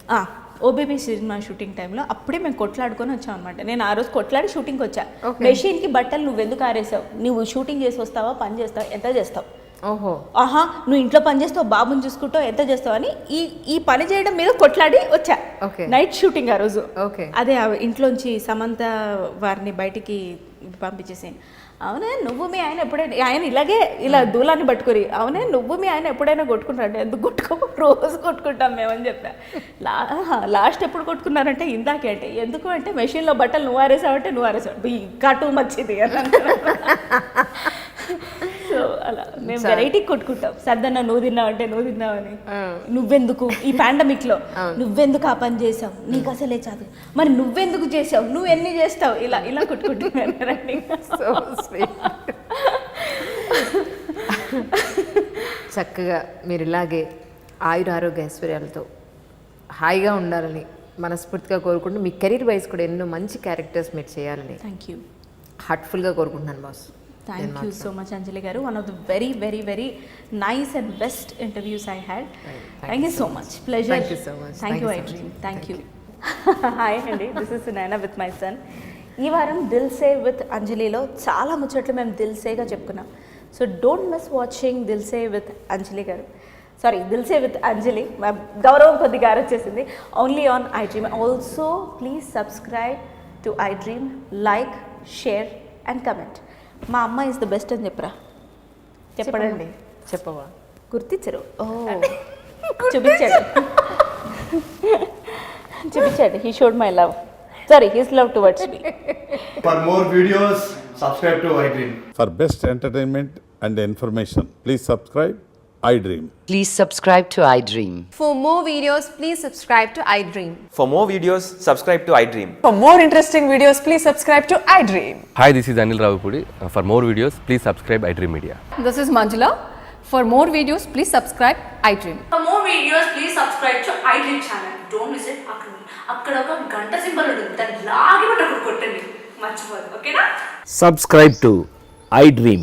OBB సినిమా షూటింగ్ టైంలో అప్పుడే మేము కొట్లాడుకొని వచ్చాం అనమాట. నేను ఆ రోజు కొట్లాడి షూటింగ్కి వచ్చా. మెషిన్కి బట్టలు నువ్వెందుకు ఆరేసావు, నువ్వు షూటింగ్ చేసి వస్తావా, పని చేస్తావు, ఎంత చేస్తావు, నువ్వు ఇంట్లో పని చేస్తావు, బాబుని చూసుకుంటావు, ఎంత చేస్తావు అని ఈ పని చేయడం మీద కొట్లాడి వచ్చా. నైట్ షూటింగ్ ఆ రోజు. అదే ఇంట్లోంచి సమంత వారిని బయటికి పంపించేసి, అవునే నువ్వు మీ ఆయన ఎప్పుడైనా, ఆయన ఇలాగే ఇలా దూలాన్ని పట్టుకొని, అవునే నువ్వు మీ ఆయన ఎప్పుడైనా కొట్టుకుంటాడు, ఎందుకు కొట్టుకో, రోజు కొట్టుకుంటాం మేమని చెప్పా. లాస్ట్ ఎప్పుడు కొట్టుకున్నారంటే ఇందాకే. అంటే ఎందుకు అంటే మెషిన్లో బట్టలు నువ్వు ఆరేసావంటే నువ్వు ఆరేసావు, ఇంకా టూ మచ్చిది అని. సో అలా మేము వెరైటీ కొట్టుకుంటాం. సర్దన్న నువ్వు తిన్నావంటే నువ్వు తిన్నావని, నువ్వెందుకు ఈ పాండమిక్లో నువ్వెందుకు ఆ పని చేసావు, నీకు అసలే చదువు, మరి నువ్వెందుకు చేసావు, నువ్వు ఎన్ని చేస్తావు, ఇలా ఇలా కొట్టుకుంటున్నాను. చక్కగా మీరు ఇలాగే ఆయురారోగ్య ఐశ్వర్యాలతో హాయిగా ఉండాలని మనస్ఫూర్తిగా కోరుకుంటూ, మీ కెరీర్ వైజ్ కూడా ఎన్నో మంచి క్యారెక్టర్స్ మీరు చేయాలని హార్ట్ఫుల్గా కోరుకుంటున్నాను boss. Thank you so much, Anjali garu. One of the very, very, very nice and best interviews I had. Thank you so much. Pleasure. Thank you so much. Thank you, iDream. Thank you. Hi, Andy. This is Sunaina with my son. ఈ వారం దిల్ సే విత్ అంజలిలో చాలా ముచ్చట్లు మేము దిల్ సేగా చెప్పుకున్నాం. So don't miss watching Dil Se with Anjali గారు. Sorry, Dil Se with Anjali. గౌరవం కొద్దిగా వచ్చేసింది. Only on iDream. Also please subscribe to iDream, like, share and comment. మా అమ్మ ఇస్ ద బెస్ట్ అని చెప్పరా, చెప్పడండి. చెప్పవా? గుర్తించరు. చూపించాడు. He showed my love. Sorry, his love towards me. For more videos, subscribe to iDream. For best entertainment and information, please subscribe iDream. Please subscribe to iDream. For more videos, please subscribe to iDream. For more videos, subscribe to iDream. For more interesting videos, please subscribe to iDream. Hi, this is Anil Ravipudi. For more videos, please subscribe iDream Media. This is Manjula. For more videos, please subscribe iDream. For more videos, please subscribe to iDream channel. Don't miss it. అక్కడ ఒక గంట సింబల్ ఉంటుంది, దాన్ని లాగి పట్టుకుని కొట్టండి. మర్చిపోదు. ఓకేనా? Subscribe to iDream.